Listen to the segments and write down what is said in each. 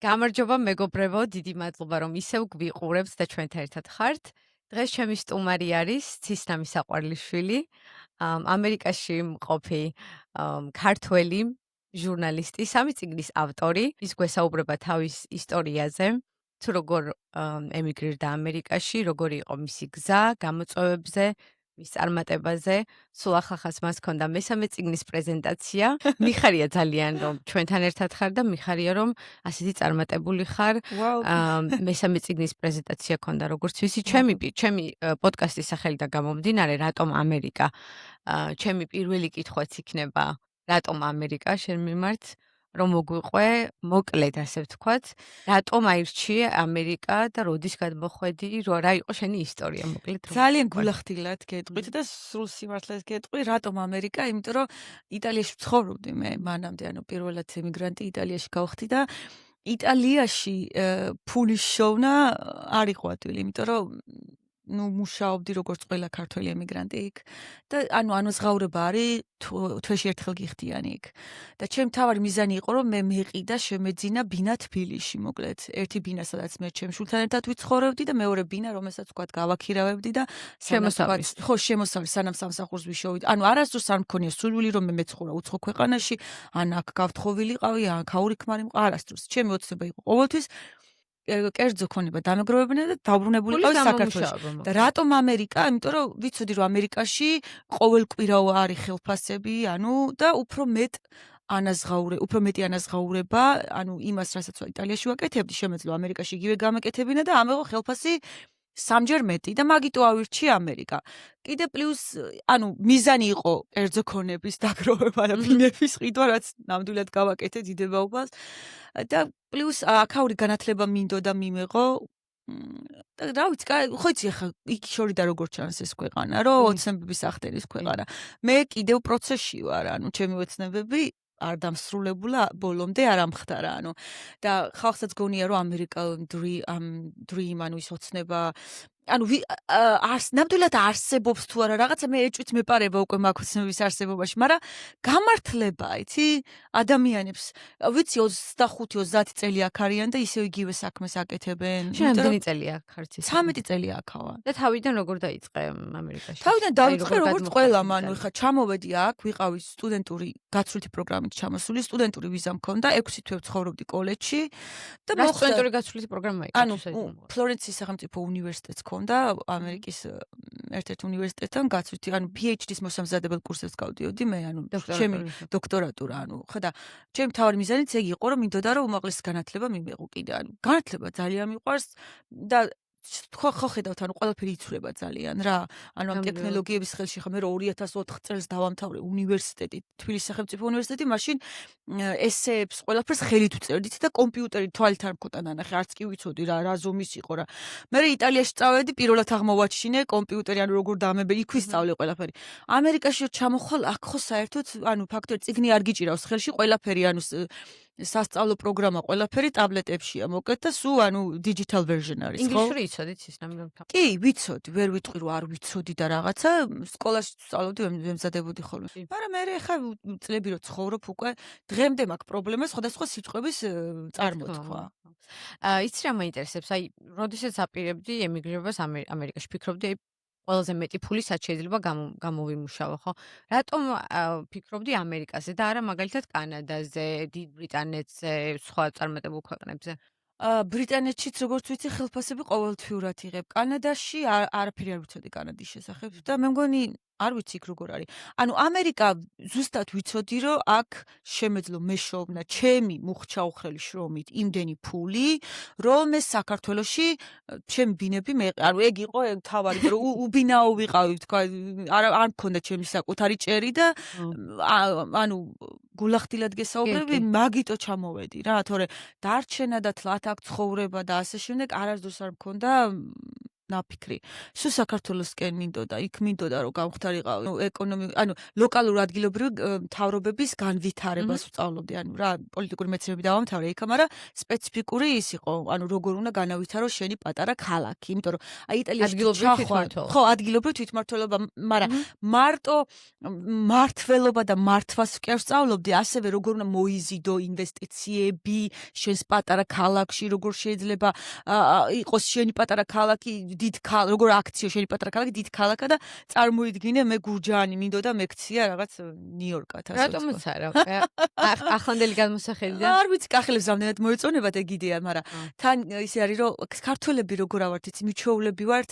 გამარჯობა მეგობრებო, დიდი მადლობა რომ ისევ გვიყურებთ და ჩვენთან ერთად ხართ. დღეს ჩემი სტუმარი არის ცისნამი საყვარლიშვილი, ამერიკაში მყოფი ქართველი ჟურნალისტი, სამი წიგნის ავტორი. ის გვესაუბრება თავის ისტორიაზე, თუ როგორ ემიგრირდა ამერიკაში, როგორი იყო მისი გზა, გამოწვევებზე, მის წარმატებაზე. სულ ახალ-ახალს მას ჰქონდა მესამე წიგნის პრეზენტაცია. მიხარია ძალიან რომ ჩვენთან ერთად ხარ და მიხარია რომ ასეთი წარმატებული ხარ. Wow. მესამე წიგნის პრეზენტაცია ქონდა, როგორც ვიცი, ჩემი პოდკასტის სახელიდან გამომდინარე, რატომ ამერიკა? ჩემი პირველი კითხვაც იქნება, რატომ ამერიკა შენ მიმართ? რომ მოგვიყვე, მოკლედ ასე ვთქვათ, რატომ აირჩიე ამერიკა და როდის გადმოხვედი, რა იყო შენი ისტორია, მოკლედ? ძალიან გულახდილად გეტყვით და სრულ სიმართლეს გეტყვი, რატომ ამერიკა? იმიტომ რომ იტალიაში ვცხოვრობდი მე მანამდე, ანუ პირველად ემიგრანტი იტალიაში გავხდი და იტალიაში ფულის შოვნა არ იყო ადვილი, იმიტომ რომ მუშაობდი როგორც ყველა ქართველი ემიგრანტი იქ და ანუ ზღაურება არის თვეში ერთხელ გიხდიანი იქ. და ჩემი თავარი მიზანი იყო რომ მე მეყიდა შემეძინა ბინა თბილისში, მოკლედ. ერთი ბინა, სადაც მე ჩემ შულთან ერთად ვიცხოვრებდი და მეორე ბინა, რომელსაც ვთქვათ გავაქირავებდი და შემოსავლის სანამ სამსახურს ვიშოვით. ანუ არასდროს არ მქონია სურვილი რომ მე მეცხოვრა უცხო ქვეყანაში, ან აქ გავთხოვილიყავი, ან ქაური ქმარი მყვა, არასდროს. ჩემი ოცნება იყო ყოველთვის კერძო ქონება დამეგროვებინა და დაბრუნებულიყავი საქართველოში. და რატომ ამერიკა? იმიტომ რომ ვიცოდი რომ ამერიკაში ყოველკვირაო არის ხელფასები, ანუ და უფრო მეტი ანაზღაურება, ანუ იმას, რასაც იტალიაში ვაკეთებდი, შემეძლო ამერიკაში იგივე გამეკეთებინა და ამეღო ხელფასი სამჯერ მეტი და მაგიტო ავირჩიე ამერიკა. კიდე პლუს, ანუ მიზანი იყო კერძო ქონების დაგროვება და ბინების ყიდვა, რაც ნამდვილად გავაკეთე დიდებაობას. და პლუს აქაური განათლება მინდოდა მიმეღო. და რა ვიცი, ხო იცი ახლა იქ შორიდა როგორ ჩანს ეს ქვეყანა, რომ ოცნებების ახდენის ქვეყანა. მე კიდევ პროცესში ვარ, ანუ ჩემი ოცნებები არ დამსრულებულა ბოლომდე არ ამხდარა, ანუ და ხალხსაც გონია რომ ამერიკა dream, ანუ ის ოცნება ანუ ნამდვილად არსებობს თუ არა რაღაცა მე ეჭვით მეპარება უკვე მაგოცნების არსებობაში, მაგრამ გამართლება, იცი, ადამიანებს, ვიცი 25-30 წელი აქ არიან და ისევ იგივე საქმეს აკეთებენ. შენ რამდენი წელია აქ ხარ? 13 წელი აქავა. და თავიდან როგორ დაიწყე ამერიკაში? თავიდან დავიწყე როგორც ყველა, ანუ ხა ჩამოვედი აქ, ვიყავი სტუდენტური გაცვლითი პროგრამით ჩამოსული, სტუდენტური ვიზა მქონდა, 6 თვე ვცხოვრობდი კოლეჯში და სტუდენტური გაცვლითი პროგრამა იყო. ანუ ფლორენციის სახელმწიფო უნივერსიტეტს მქონდა, ამერიკის ერთ-ერთ უნივერსიტეტთან გაცვლითი, ანუ PhD-ის მოსამზადებელ კურსებს გავდიოდი მე, ანუ ჩემი დოქტორატურა, ანუ ხოდა ჩემი თავი მიზანიც ეგ იყო, რომ მინდოდა რომ უმაღლესი განათლება მიმეღო კიდე, ანუ განათლება ძალიან მიყვარს და ხო ხედავთ, ანუ ყველაფერი იცვლება ძალიან რა. ანუ ამ ტექნოლოგიების ხელში ხა მე 2004 წელს დავამთავრე უნივერსიტეტი, თბილისის სახელმწიფო უნივერსიტეტი, მაშინ ესეებს ყველაფერს ხელით ვწერდით და კომპიუტერი თვალით არ მქონდა ნანახი, არც კი ვიცოდი რა ზომის იყო რა. მე იტალიაში წავედი, პირველად აღმოვაჩინე კომპიუტერი, ანუ როგორ დამებე, იქ ვისწავლე ყველაფერი. ამერიკაში ჩამოხვალ, აქ ხო საერთოდ, ანუ ფაქტობრივად წიგნი არ გიჭირავს ხელში, ყველაფერი, ანუ სასწავლო პროგრამა ყველაფერი ტაბლეტებშია, მოკლედ და სულ ანუ digital version არის, ხო? ინგლისური იცოდით ის ნამდვილად? კი, ვიცოდი, ვერ ვიტყვი რომ არ ვიცოდი და რაღაცა, სკოლაში ვსწავლობდი, ვემზადებოდი ხოლმე. მაგრამ მე ხა წლები რო ცხოვრობ უკვე, დღემდე მაქვს პრობლემა სხვადასხვა სიტყვების წარმოთქვა. იცი რა მაინტერესებს? აი, როდესაც აპირებდი ემიგრირებას ამერიკაში, ფიქრობდი, აი, ყველაზე მეტი ფული სად შეიძლება გამოვიმუშავო, ხო? რატომ ფიქრობდი ამერიკაზე და არა მაგალითად კანადაზე, დიდ ბრიტანეთზე, სხვა წარმატებულ ქვეყნებზე? ბრიტანეთშიც როგორც ვიცი, ხელფასები ყოველთვიურად იღებ. კანადაში არაფერი არ ვიცოდი კანადის შესახებ და მე მგონი არ ვიცი იქ როგორ არის. ანუ ამერიკა ზუსტად ვიცოდი, რომ აქ შემეძლო მეშოვნა ჩემი მუხჩაუხრელი შრომით იმდენი ფული, რომ მე საქართველოში ჩემი ბინები ანუ ეგ იყო თავარი, რომ უბინაო ვიყავი, თქვა, არ მქონდა ჩემი საკუთარი ჭერი და ანუ გულახდილად გესაუბრები, მაგიტო ჩამოვედი რა, თორე დარჩენა და თლათ აქ ცხოვრება და ასე შემდეგ არასდროს არ მქონდა ნაფიქრი. სულ საქართველოსკენ მინდოდა, იქ მინდოდა რომ გამختارიყავი, ლოკალურ ადგილობრივი მთავრობების განვითარებას ვწავლობდი, რა პოლიტიკური მეცნიერები დავამთავრე იქ, მაგრამ სპეციფიკური ის იყო, როგორ უნდა განავითარო შენი პატარა ქალაქი, იმიტომ რომ იტალიაში ხო, ადგილობრივი თვითმმართველობა, მაგრამ მარტო მართველობა და მართვას კი არ ვსწავლობდი, ასევე როგორ უნდა მოიზიდო ინვესტიციები შენს პატარა ქალაქში, როგორ შეიძლება იყოს შენი პატარა ქალაქი დიდ ქალაქ, როგორ აქციო შენი პატარა ქალაქი დიდ ქალაქა და წარმოიდგინე მე გურჯაანი მინდოდა მექცია რაღაც ნიუ-იორკად ასე. რატომაც არა? ახლანდელი გადმოსახედიდან არ ვიცი, კახელებს რამდენად მოეწონებათ ეგ იდეა, მაგრამ თან ისე არის რომ ქართველები როგორ ავართ, იცი, მიჩვეულები ვართ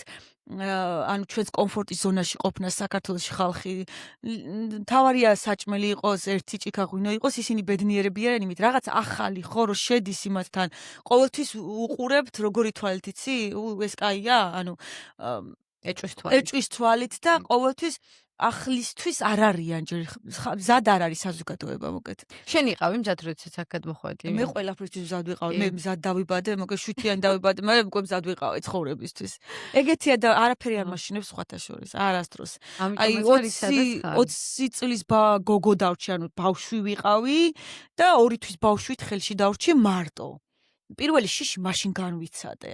ჩვენს კომფორტის ზონაში ყოფნა საქართველოში ხალხი თავარია საჭმელი იყოს, ერთი ჭიქა ღვინო იყოს, ისინი ბედნიერები არიან, იმით რაღაც ახალი ხო რომ შედის იმათთან, ყოველთვის უყურებთ როგორი თვალით, იცი? ეს კაია, ეჭვის თვალით და ყოველთვისახლისთვის არ არიან ჯერ მზად არ არის საზოგადოება მოკეთ. შენ იყავი მზად როდესაც აქ გადმოხვედი? მე ყველაფრისთვის მზად ვიყავი, მე მზად დავიბადე, მოკეთ შვიდიანი დავიბადე, მაგრამ უკვე მზად ვიყავი ცხოვრებისთვის. ეგეთია და არაფერი არ მაშინებს სხვათა შორის, არასდროს. აი 20 წლის გოგო დავრჩი, ბავშვი ვიყავი და 2 თვის ბავშვით ხელში დავრჩი მარტო. პირველი შიში მაშინ განვიცადე,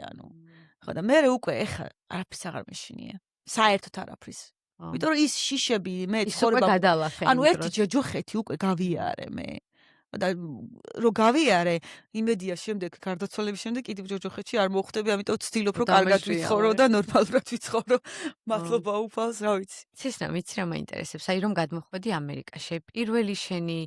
ხო და მე უკვე ეხა არაფერს აღარ მეშინია. საერთოდ არაფრის. იმიტომ რომ ის შიშები მე ცხოვრება ერთი ჯოჯოხეთი უკვე გავიარე მე და რო გავიარე იმედია შემდეგ გარდაცვალების შემდეგ კიდევ ჯოჯოხეთში არ მოხვდები, ამიტომ ვცდილობ რომ კარგად ვიცხოვრო და ნორმალურად ვიცხოვრო. მადლობა უფალს, რა ვიცი. ცისნა, ვიცი რა მაინტერესებს, რომ გადმოხვედი ამერიკაში, პირველი შენი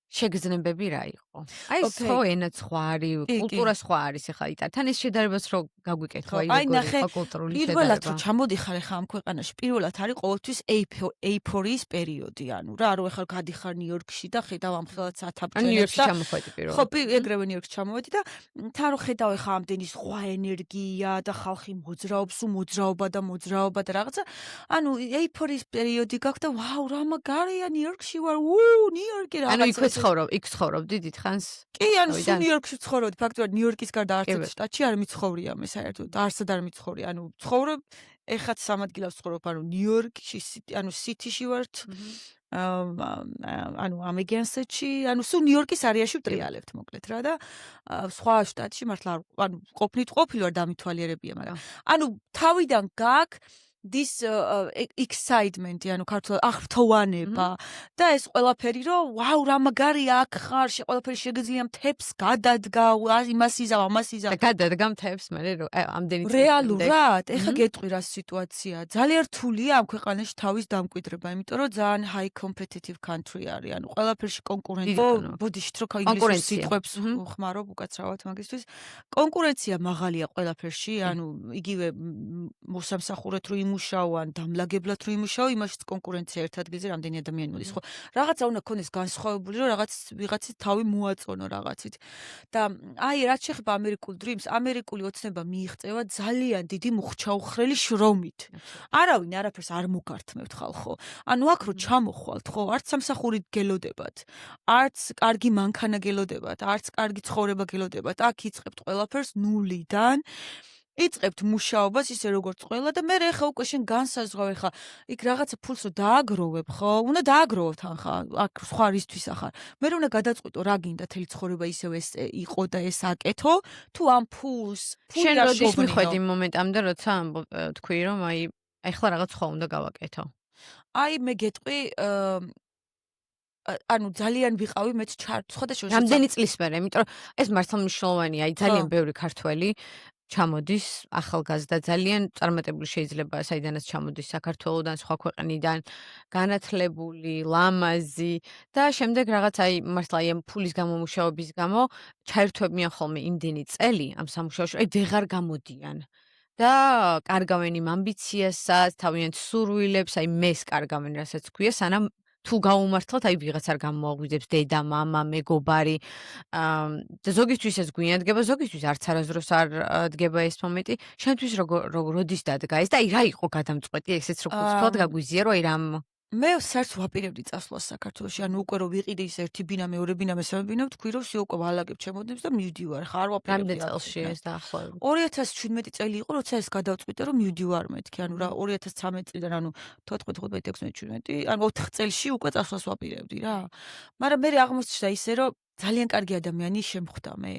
შეგრძნებები რა იყო? აი ხო ენა სხვა არის, კულტურა სხვა არის ახლა იტალთან ის შედარებას რო გაგვიკეთო, აი ნახე, პირველად რო ჩამოდიხარ ახლა ამ ქვეყანაში, პირველად არის ყოველთვის ეიფორიის პერიოდი, რა რო ახლა გადიხარ ნიუ-იორკში და ხედავ ამ ხელად სათაბჭოებს და ნიუ-იორკში ჩამოხვედი პირველად. ხო, ეგრევე ნიუ-იორკში ჩამოვედი და თან რო ხედავ ახლა ამდენი სხვა ენერგია და ხალხი მოძრაობს, მოძრაობა და რაღაცა, ეიფორიის პერიოდი გაქვს და ვაუ, რა მაგარია ნიუ-იორკში ვარ, ნიუ-იორკი რაღაცა იქ ცხოვრობდი დიდხანს? კი, სულ ნიუ-იორკში ცხოვრობდი, ფაქტობრივად ნიუ-იორკის გარდა არც ერთ შტატში არ მიცხოვრია მე საერთოდ, არცად არ ვიცხოვრი, ცხოვრობ, ეხაც სამ ადგილას ცხოვრობ, ნიუ-იორკში, სიტიში ვართ, ამეგიანსეთში, სულ ნიუ-იორკის არეაში ვტრიალებთ, მოკლედ რა და სხვა შტატში მართლა ყოფილი ვარ დამითვალიერებია, მაგრამ თავიდან გაქვს this excitement, ქართულად აღრთოვანება და ეს ყველაფერი რომ ვაუ რა მაგარია აქ ხარ, ყველაფერი შეგიძლია მთებს გადადგა, იმას იზავ, ამას იზავ. და გადადგა მთებს, მე რომ ამდენი წელი. რეალურად, ეხა გეტყვი რა სიტუაცია. ძალიან რთულია ამ ქვეყანაში თავის დამკვიდრება, იმიტომ რომ ძალიან high competitive country არის, ყველაფერში კონკურენცია. ბოდიშით რო ინგლისურ სიტყვებს ხმარობ უკაცრავად მაგისთვის. კონკურენცია მაღალია ყველაფერში, იგივე მოსამსახურეთ რო მუშაობ, დამლაგებლად რო იმუშაო, იმაშიც კონკურენცია ერთ ადგილზე რამდენი ადამიანი მოდის, ხო? რაღაცა უნდა ქონდეს განსხვავებული, რომ ვიღაცის თავი მოაწონო რაღაცით. და აი, რაც შეეხება ამერიკულ დრიმს, ამერიკული ოცნება მიიღწევა ძალიან დიდი მუხჩაუხრელი შრომით. არავინ არაფერს არ მოგართმევთ ხალხო. აქ რო ჩამოხვალთ, ხო, არც სამსახური გელოდებათ, არც კარგი მანქანა გელოდებათ, არც კარგი ცხოვრება გელოდებათ. აქ იწყებთ ყველაფერს ნულიდან. იწყებთ მუშაობას ისე როგორც ყველა და მე ხა უკვე შენ განსაზღვრავ ხა იქ რაღაცა ფულს რო დააგროვებ ხო უნდა დააგროვოთ ხა აქ სხვა რისთვის ახარ მე უნდა გადაწყვიტო რა გინდა თელი ცხოვრება ისევ ეს იყო და ეს აკეთო თუ ამ ფულს შენ როდის მიხვედი მომენტამდე როცა თქვი რომ აი ახლა რაღაც სხვა უნდა გავაკეთო აი მე გეტყვი ძალიან ვიყავი მეც სხვადასხვა რამდენი წლის მერე იმიტომ რომ ეს მართლა მნიშვნელოვანია აი ძალიან ბევრი ქართველი ჩამოდის ახალგაზრდა ძალიან წარმატებული შეიძლება საიდანაც ჩამოდის საქართველოსდან სხვა ქვეყნიდან განათლებული ლამაზი და შემდეგ რაღაც აი მართლა აი ფულის გამომუშავების გამო ჩაერთვებიან ხოლმე იმდენი წელი ამ სამუშაოში აი ვეღარ გამოდიან და კარგავენ იმ ამბიციასაც თავიანთ სურვილებს აი მეს კარგავენ რასაც ქვია სანამ თუ გაუმართლოთ, აი ვიღაც არ გამოაღვიძებს დედა, მამა, მეგობარი. და ზოგისთვის ეს გვიანდგება, ზოგისთვის არც არასდროს არ დგება ეს მომენტი. შენთვის როდის დადგა ეს და აი რა იყო გადამწყვეტი, ესეც როგორ ვთქვათ, გაგვიზია რომ აი რამ მე საერთოდ ვაპირებდი წასვლას საქართველოში. ანუ უკვე რომ ვიყიდე ის ერთი ბინა, მეორე ბინა, მესამე ბინა, ვთქვი რომ სი უკვე ვალაგებ ჩემოდებს და მივდივარ. ხარ ვაპირებდი. რამდენი წელში ეს დაახლოებით? 2017 წელი იყო, როცა ეს გადავწყვიტე რომ მივდივარ მეთქი. ანუ რა 2013 წლიდან, ანუ 14, 15, 16, 17, ანუ 4 წელში უკვე წასვლას ვაპირებდი რა. მაგრამ მე აღმოჩნდა ისე რომ ძალიან კარგი ადამიანი შემხვდა მე.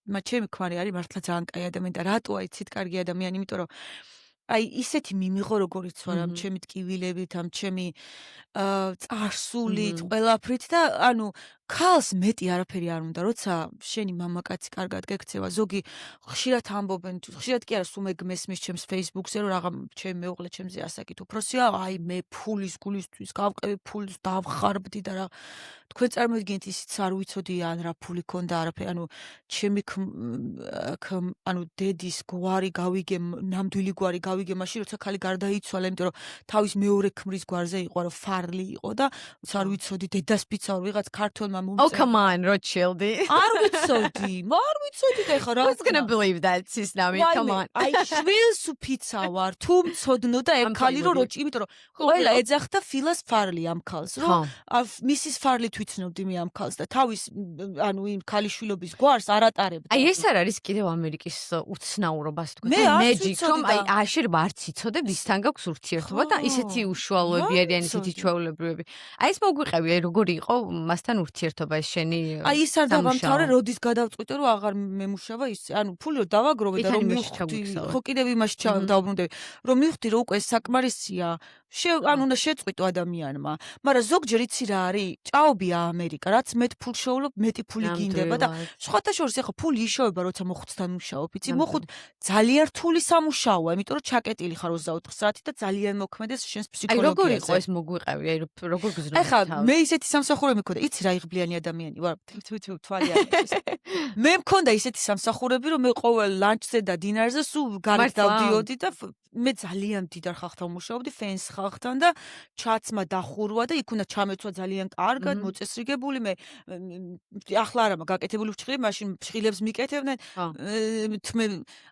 ჩემი ქმარი არის მართლა ძალიან კაი ადამიანი და რატო აიცით კარგი ადამიანი, იმიტომ რომ აი ისეთი მიმიღო როგორიც ვარ ამ ჩემი ტკივილებით, ამ ჩემი წარსულით, ყველაფრით და ანუ ქალს მეტი არაფერი არ უნდა, როცა შენი მამაკაცი კარგად გექცევა, ზოგი ხშირად ამბობენ, ხშირად კი არა, სულ მესმის ჩემს Facebook-ზე, რომ რაღა ჩემი მეუღლე ჩემზე ასაკით უფროსია, აი მე ფულის გულისთვის გავყევი ფულს დავხარბდი და რა თქვენ წარმოიდგინეთ ისიც არ ვიცოდი ან რა ფული ქონდა არაფერი, ანუ ჩემი ანუ დედის გვარი გავიგე, ნამდვილი გვარი გავიგე მაშინ, როცა ქალი გარდაიცვალა, იმიტომ რომ თავის მეორე ქმრის გვარზე იყო, რომ ფარლი იყო და არ ვიცოდი დედას ფიცაურ ვიღაც ქართველმა Oh, come on, Rothschildi. არ ვიცოდი და ეხა რა Who's gonna believe that, Sisnami? Come on. აი შვილს უფიცავარ, თუ მცოდნო და ეგ ქალი რომ როჩი, იმიტომ რომ ყველა ეძახდა ფილას ფარლი ამ ქალს, რომ მისის ფარლი თვითცნობდი მე ამ ქალს და თავის ანუ იმ ქალიშვილობის გვარს არ ატარებდა. აი ეს არ არის კიდევ ამერიკის უცნაურობას თქვა. მე არ magic, ვიცოდი რომ და აი აშერება არც იცოდე ვისთან გაქვს ურთიერთობა და ისეთი უშუალოები რა არიან, ისეთი ვიცოდი. ჩვეულებრივები. აი ეს მოგვიყევი, აი როგორი იყო მასთან ურთიერთობა ეს შენი აი ის არ დავამთავრე, როდის გადავწყვიტე რომ აღარ მემუშავა ის, ანუ ფული რომ დავაგროვე და რომ მივხვდი, ხო კიდევ იმაში დავბრუნდები, რომ მივხვდი რომ უკვე საკმარისია, ანუ უნდა შეწყვიტო ადამიანმა, მაგრამ ზოგჯერ იცი რა არის, ჭაობია ამერიკა, რაც მეტ ფულ შეულობ, მეტი ფული გინდება და სხვათა შორის ეხა ფული იშოვება, როცა მოხუცთან მუშაობ, იცი, მოხუთ ძალიან რთული სამუშაოა, იმიტომ რომ ჩაკეტილი ხარ 24 საათი და ძალიან მოქმედეს შენს ფსიქოლოგიაზე. აი როგორ იყო ეს მოგვიყევი, აი როგორ გზნობ ეხა მე ისეთი სამსახურები მქონდა, იცი რა იღბლიანი ადამიანი ვარ, თვალი არის. მე მქონდა ისეთი სამსახურები, რომ მე ყოველ ლანჩზე და დინარზე სულ გარეთ დავდიოდი და მე ძალიან დიდარ ხალხთან მუშაობდი, ფენს ხალხთან და ჩაცმა დახურვა და იქ უნდა ჩამეცვა ძალიან კარგად, მოწესრიგებული, მე ახლა არა გაკეთებული ვჭრილი, მაშინ ფშილებს მიკეთებდნენ. თმე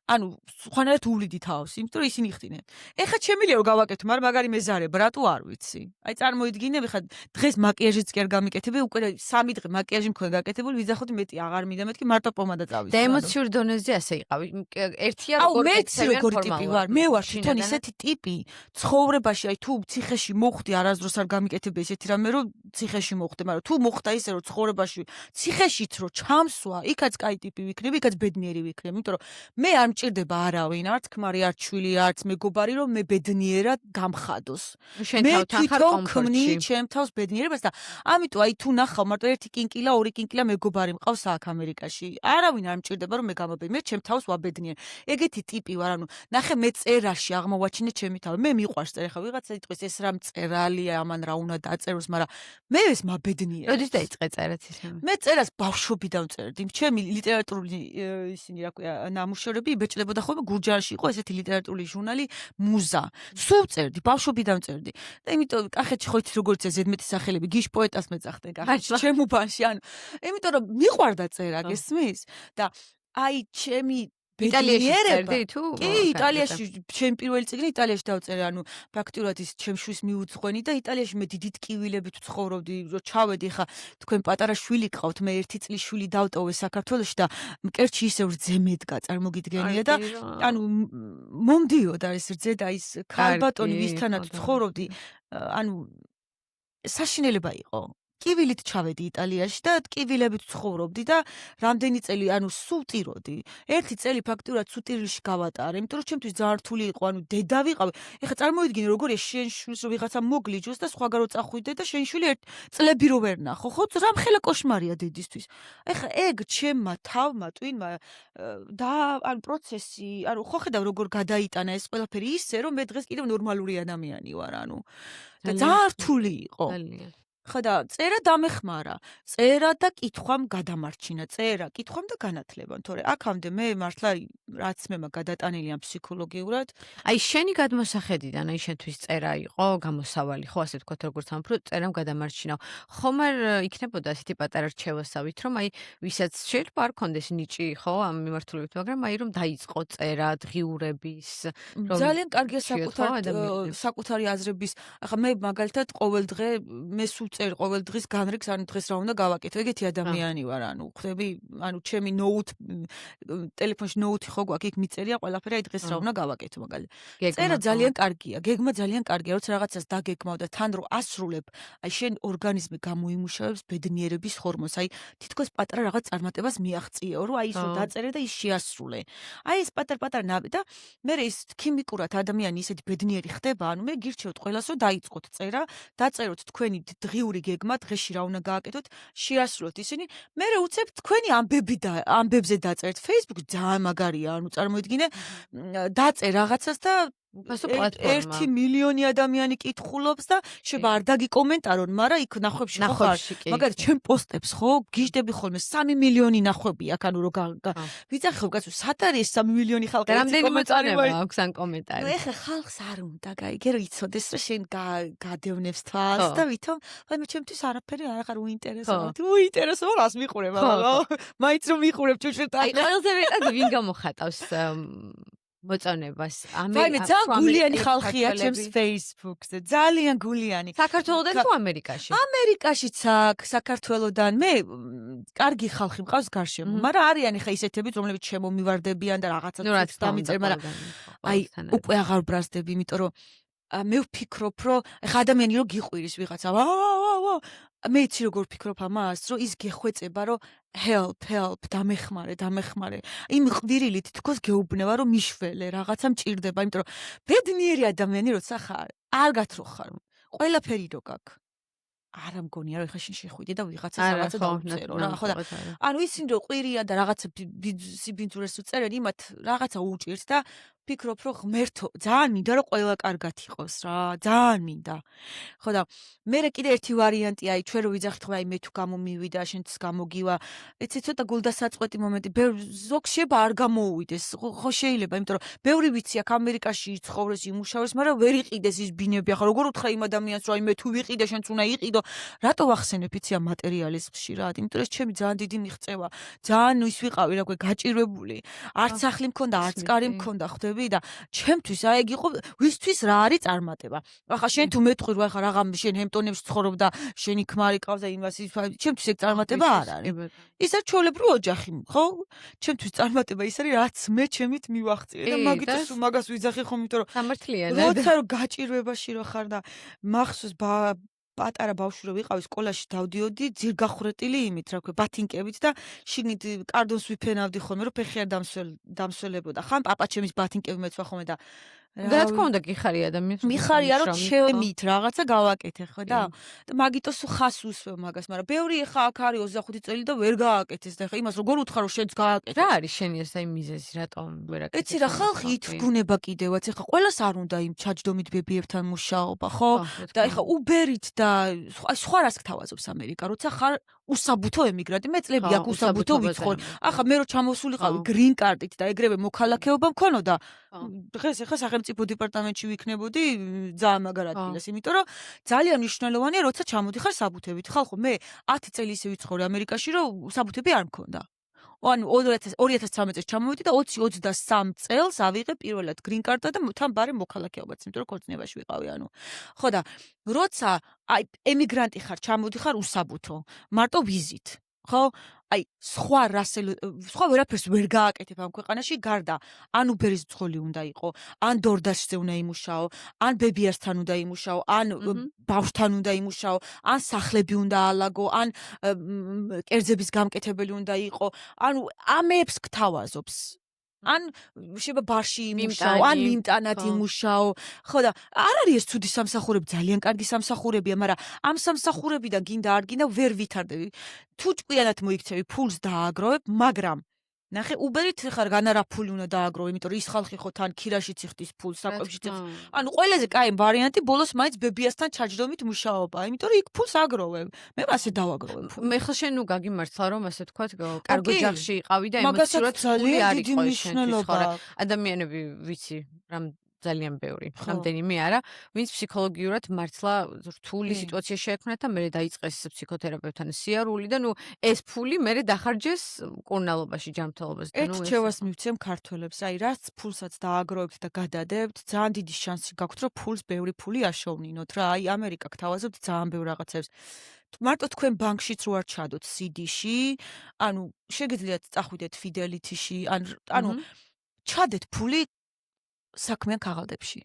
ანუ სხვანაირად უვლიდი თავს, იმიტომ რომ ისინი იხდიდნენ. ეხა შემიძლია რომ გავაკეთო, მაგრამ მაგარი მეზარება, რატო არ ვიცი. აი წარმოიდგინე, ხა დღეს მაკიაჟიც კი არ გამიკეთებე, უკვე 3 დღე მაკიაჟი მქონდა გაკეთებული, ვიზახოდი მეტი აღარ მინდა მეთქი, მარტო პომადა წავისვი. და ემოციური დონეზე ასე იყავი. ერთია როგორ ეგ ტიპი ვარ, მე ვარ თვითონ ისეთი ტიპი ცხოვრებაში, აი თუ ციხეში მოხვდი არასდროს არ გამიკეთებია ესეთი რამე რომ ციხეში მოხვდე, მაგრამ თუ მოხდა ისე რომ ცხოვრებაში ციხეშიც რომ ჩამსვა, იქაც კაი ტიპი ვიქნები, იქაც ბედნიერი ვიქნები, იმიტომ რომ მე არ მჭირდება არავინ, არც ქმარი, არც შვილი, არც მეგობარი, რომ მე ბედნიერად გამხადოს. მე თვითონ ქმნი ჩემ თავს ბედნიერებას და ამიტომ აი თუ ნახავ მარტო ერთი კინკილა, ორი კინკილა მეგობარი მყავს აქ ამერიკაში. არავინ არ მჭირდება რომ მე გამობე, მე ჩემ თავს ვაბედნიერ. ეგეთი ტიპი ვარ, ანუ ნახე მე წერაში აღმოვაჩინე ჩემი თავი. მე მიყვარს წერა, ხა ვიღაცა იტყვის ეს რა მწერალია, ამან რა უნდა დაწეროს, მაგრამ მე ეს მაბედნიერ. როდის დაიწყე წერაც ისე? მე წერას ბავშვობიდან ვწერდი. ჩემი ლიტერატურული ისინი რა ქვია, ნამუშევრები იბეჭდებოდა ხოლმე გურჯაანში იყო ესეთი ლიტერატურული ჟურნალი მუზა. სულ წერდი, ბავშვობიდან წერდი. და იმიტომ კახეთში ხო იცი როგორ წერს ზედმეტი სახელები, გიშ პოეტას მეძახდნენ კახეთში, ჩემუბანში, ანუ იმიტომ რომ მიყვარდა წერა, გესმის? და აი ჩემი იტალიაში წერდი თუ? კი, იტალიაში ჩემი პირველი წიგნი იტალიაში დავწერე, ანუ ფაქტურად ის ჩემ შვილს მიუძღვენი და იტალიაში მე დიდი ტკივილებით ვცხოვრობდი, რომ ჩავედი, ხა თქვენ პატარა შვილი გყავთ, მე 1 წლის შვილი დავტოვე საქართველოში და მკერდში ისე რძე მედგა, წარმოგიდგენია და ანუ მომდიოდა ეს რძე და ის ქალბატონი ვისთანაც ვცხოვრობდი, ანუ საშინელება იყო. ტკივილით ჩავედი იტალიაში და ტკივილებით ცხოვრობდი და რამდენი წელი ანუ სულ ტიროდი. 1 წელი ფაქტურად სუტირილში გავატარე, იმიტომ რომ ჩემთვის ძალიან რთული იყო, ანუ დედა ვიყავი. ეხლა წარმოიდგინე როგორია შენ შვილს რომ ვიღაცა მოგლიჯოს და სხვაგარო წახვიდე და შენ შვილი 1 წლები რო ვერ ნახო, ხო? რამხელა კოშმარია დედისთვის. ეხლა ეგ ჩემმა თავმა ტვინმა და ანუ პროცესი, ანუ ხო ხედავ როგორ გადაიტანა ეს ყველაფერი ისე რომ მე დღეს კიდევ ნორმალური ადამიანი ვარ, ანუ და ძალიან რთული იყო. ხა და წერა დამეხმარა. წერა და კითხვამ გადამარჩინა. წერა, კითხვამ და განათლებამ, თორე აქამდე მე მართლა რაც მე მაგ გადატანილი ამ ფსიქოლოგიურად. აი შენი გადმოსახედიდან, აი შენთვის წერა იყო გამოსავალი, ხო, ასე ვთქვათ, როგორც ამ რო წერამ გადამარჩინავ. ხომ არ იქნებოდა ასეთი პატარა რჩევასავით, რომ აი ვისაც შეიძლება არ კონდეს ნიჭი, ხო, ამ მიმართულებით, მაგრამ აი რომ დაიწყო წერა დღიურების, რომ ძალიან კარგია იციოთ, ხო, ადამიანებს. საკუთარი აზრების. ახლა მე მაგალითად ყოველ დღე მე სულ წერ ყოველ დღის განრიგს, ანუ დღეს რა უნდა გავაკეთო. ეგეთი ადამიანი ვარ, ანუ ხვდები, ანუ ჩემი ტელეფონში ნოუთი ხო გვაქვს, იქ მიწერია ყველაფერი, აი დღეს რა უნდა გავაკეთო მაგალითად. წერა ძალიან კარგია, გეგმა ძალიან კარგია, როცა რაღაცას დაგეგმავ და თან რო ასრულებ, აი შენ ორგანიზმი გამოიმუშავებს ბედნიერების ჰორმონს, აი თითქოს პატარა რაღაც წარმატებას მიაღწიეო, რომ აი ის რო დაწერე და ის შეასრულე. აი ეს პატარ-პატარა და მე ის ქიმიკურად ადამიანი ისეთი ბედნიერი ხდება, ანუ მე გირჩევთ ყველას რომ დაიწყოთ წერა, დაწეროთ თქვენი დღიური გეგმა, დღეში რა უნდა გააკეთოთ, შეასრულოთ ისინი, მე უცებ თქვენი ამბებზე დაწერთ. Facebook ძალიან მაგარია, ანუ წარმოიდგინე, დაწერ რაღაცას და უფასო პლატფორმა. 1 მილიონი ადამიანი კითხულობს და შეიძლება არ დაგიკომენტარონ, მაგრამ იქ ნახვებში ხო ხარ. მაგალითად, ჩემ პოსტებს ხო გიждები ხოლმე 3 მილიონი ნახვები აქ, ანუ რო ვიძახებ კაცო, სად არის 3 მილიონი ხალხი? რამდენი მოწონება აქვს ან კომენტარი? ნუ ეხლა ხალხს არ უნდა გაიგერო, იცოდეს რომ შენ გადევნებს თვალს და ვითომ, აი მე ჩემთვის არაფერი არ აღარ უინტერესო. უინტერესო რას მიყურებ აბა? მაინც რომ მიყურებ ჭუჭრტა. აი ყველაზე მეტად ვინ გამოხატავს მოწონებას? ვაიმე, ძალიან გულიანი ხალხია ჩემს Facebook-ზე, ძალიან გულიანი. საქართველოდან თუ ამერიკაში? ამერიკაშიც აქ, საქართველოდან მე კარგი ხალხი მყავს გარშემო, მაგრამ არიან ხა ისეთებიც, რომლებიც შემომივარდებიან და რაღაცა ცუც დამიწერ, მაგრამ აი უკვე აღარ ბრაზდები, იმიტომ რომ მე ვფიქრობ, რომ ხა ადამიანი რო გიყვირის ვიღაცა, მე იცი როგორ ვფიქრობ ამას, რომ ის გეხვეწება, რომ help, დამეხმარე. იმ ყვირილით თქოს გეუბნება, რომ მიშველე, რაღაცა მჭირდება, იმიტომ რომ ბედნიერი ადამიანი როცა ხარ, არ გათროხარ. ყველაფერი რო გაქვს. არა მგონია რომ ეხლა შენ შეხვიდე და ვიღაცას რაღაცა დაუწერო რა, ხო და ანუ ისინი რომ ყვირია და რაღაცა სიბინძურეს უწერენ, იმათ რაღაცა უჭირს და ფიქრობ რომ ღმერთო, ძალიან მინდა რომ ყველა კარგად იყოს რა, ძალიან მინდა. ხო და მე კიდე ერთი ვარიანტია, აი ჩვენ რო ვიძახით ხო, აი მე თუ გამომივიდა, შენც გამოგივა, ეცე ცოტა გულდასაწყვეტი მომენტი, ზოგს შეიძლება არ გამოუვიდეს, ხო შეიძლება, იმიტომ რომ ბევრი ვიცი აქ ამერიკაში ცხოვრეს, იმუშავეს, მაგრამ ვერ იყიდეს ის ბინები, ახლა როგორ უთხრა იმ ადამიანს, რომ აი მე თუ ვიყიდე, შენც უნდა იყიდო. რატო ვახსენებ იცი ამ მატერიალიზმში რა? იმიტომ რომ ჩემი ძალიან დიდი მიღწევა, ძალიან ის ვიყავი რა ქვია გაჭირვებული. არც სახლი მქონდა, არც კარი მქონდა, ხვდები და ჩემთვის აი ეგ იყო ვისთვის რა არის წარმატება. ახლა შენ თუ მეტყვი რა ახლა რაღა შენ ჰემპტონებში ცხოვრობ და შენი ქმარი ყავს და იმას ჩემთვის ეგ წარმატება არ არის. ის არის ჩვეულებრივი ოჯახი, ხო? ჩემთვის წარმატება ის არის რაც მე ჩემით მივახციე და მაგითაც მაგას ვიძახი ხომ, იმიტომ რომ სამართლიანად. როცა რომ გაჭირვებაში რო ხარ და მახსოვს პატარა ბავშვი რო ვიყავი სკოლაში დავდიოდი ძირგახვრეტილი იმით, რა ქვია, ბათინკებით და შიგნით კარდონს ვიფენავდი ხოლმე, რომ ფეხი არ დამსველებოდა. ხან პაპა ჩემის ბათინკები მეცვა ხოლმე და რა თქმა უნდა გიხარი ადამიანს. მიხარია რომ ჩემით რაღაცა გავაკეთე, ხო და მაგიტოს ხას უსვევ მაგას, მაგრამ ბევრი ხა აქ არის 25 წელი და ვერ გააკეთეს და ხა იმას როგორ უთხრა რომ შენც გააკეთე. რა არის შენი ეს აი მიზეზი, რატომ ვერ აკეთე? ეცი რა ხალხი ითქუნება კიდევაც, ეხა ყველას არ უნდა იმ ჩაჯდომით ბებიებთან მუშაობა, ხო? და ეხა უბერით და სხვა რას გთავაზობს ამერიკა, როცა ხარ უსაბუთო ემიგრანტი, მე წლები აქ უსაბუთო ვიცხოვრე. ახლა მე რო ჩამოსულიყავი green card-ით და ეგრევე მოქალაქეობა მქონოდა. დღეს ეხა სახელმწიფო დეპარტამენტში ვიქნებოდი ძალიან მაგარ ადგილას, იმიტომ რომ ძალიან მნიშვნელოვანია, როცა ჩამოდიხარ საბუთებით. ხალხო, მე 10 წელი ისე ვიცხოვრე ამერიკაში, რომ საბუთები არ მქონდა. ანუ 2013 წელს ჩამოვიდი და 20-23 წელს ავიღე პირველად green card-და და თან ბარე მოქალაქეობაც, იმიტომ რომ ქორწინებაში ვიყავი, ანუ. ხო და როცა აი ემიგრანტი ხარ, ჩამოდიხარ უსაბუთო, მარტო ვიზით. ხო? აი სხვა ვერაფერს ვერ გააკეთებ ამ ქვეყანაში, გარდა ან უბერის მძღოლი უნდა იყო, ან დორდაშზე უნდა იმუშაო, ან ბებიასთან უნდა იმუშაო, ან ბავშვთან უნდა იმუშაო, ან სახლები უნდა აალაგო, ან კერძების გამკეთებელი უნდა იყო, ანუ ამებს გთავაზობს. ან შეიძლება ბარში იმუშაო, ან მიმტანად იმუშაო. ხო და არ არის ეს ცუდი სამსახურები, ძალიან კარგი სამსახურებია, მაგრამ ამ სამსახურებიდან გინდა არ გინდა ვერ ვითარდები. თუ ჭკვიანად მოიქცევი, ფულს დააგროვებ, მაგრამ ნახე Uber-ით ხარ განარა ფული უნდა დააგრო, იმიტომ რომ ის ხალხი ხო თან ქირაშიც იხდის ფულს, საკვებში იხდის. ანუ ყველაზე კაი ვარიანტი ბოლოს მაინც ბებიასთან ჩაჯდომით მუშაობა, იმიტომ რომ იქ ფულს აგროვებ. მე ასე დავაგროვებ. მე ხა შენ ნუ გაგიმართლა რომ ასე თქვა კარგო ჯახში იყავი და ემოციურად ფული არ იყო შენთვის ხო რა ადამიანები ვიცი რამ ძალიან ბევრი რამდენიმე არა ვინც ფსიქოლოგიურად მართლა რთული სიტუაცია შეექმნათ და მე დაიწყეს ფსიქოთერაპევტთან სიარული და ნუ ეს ფული მე დახარჯეს კურნალობაში ჯანმრთელობას და ნუ ეს ჩევას მივცემ ქართველებს აი რაც ფულსაც დააგროვებთ და გადადებთ ძალიან დიდი შანსი გაქვთ რომ ფულს ბევრი ფული აშოვნინოთ რა აი ამერიკა გთავაზობთ ძალიან ბევრ რაღაცებს მარტო თქვენ ბანკშიც რო არ ჩადოთ CD-ში ანუ შეგიძლიათ წახვიდეთ Fidelity-ში ანუ ჩადეთ ფული საქმიან ქაღალდებში.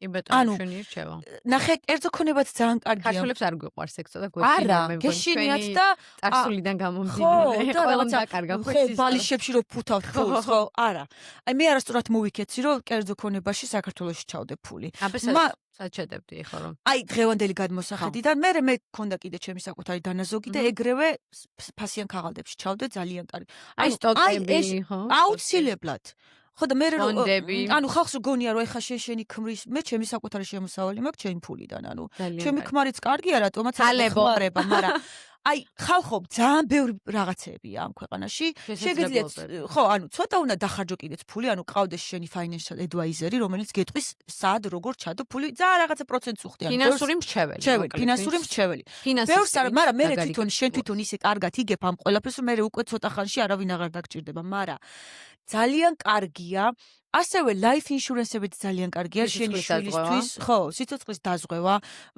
კი ბატონო, შენი რჩევა. ნახე, კერძო ქონებაც ძალიან კარგია. ქართველებს არ გვიყვარს ექსო და გვეშინია მე მგონი. გეშინიათ და წარსულიდან გამომდინარე. ყველამ დაკარგა ხო, ბალიშებში რო ფუთავთ ფულს, ხო, არა. აი მე არასწორად მოვიქეცი, რომ კერძო ქონებაში საქართველოში ჩავდე ფული. საჩადებდი ხო რომ. აი დღევანდელი გადმოსახედიდან მე მქონდა კიდე ჩემი საკუთარი დანაზოგი და ეგრევე ფასიან ქაღალდებში ჩავდე ძალიან კარგი. აი სტოკები, ხო? აუცილებლად. ხო და მე ანუ ხალხს გონია რომ ეხა შენი ქმრის მე ჩემი საკუთარი შემოსავალი მაქვს ჩემი ფულიდან ანუ ჩემი ქმარიც კარგია რატომაც ხმარება მაგრამ აი ხალხო ძალიან ბევრი რაღაცებია ამ ქვეყანაში შეგიძლიათ ხო ანუ ცოტა უნდა დახარჯო კიდეც ფული ანუ ყავდეს შენი financial advisor-ი რომელიც გეტყვის სად როგორ ჩადო ფული ძალიან რაღაცა პროცენტს უხდიან ფინანსური მრჩეველი ფინანსური მრჩეველი ბევრს არა მაგრამ მე თვითონ შენ თვითონ ისე კარგად იგებ ამ ყველაფერს რომ მე უკვე ცოტა ხანში არავინ აღარ დაგჭირდება მაგრამ ძალიან კარგია ასევე life insurance-ებიც ძალიან კარგია შენი შვილისთვის ხო სიცოცხლის დაზღვევა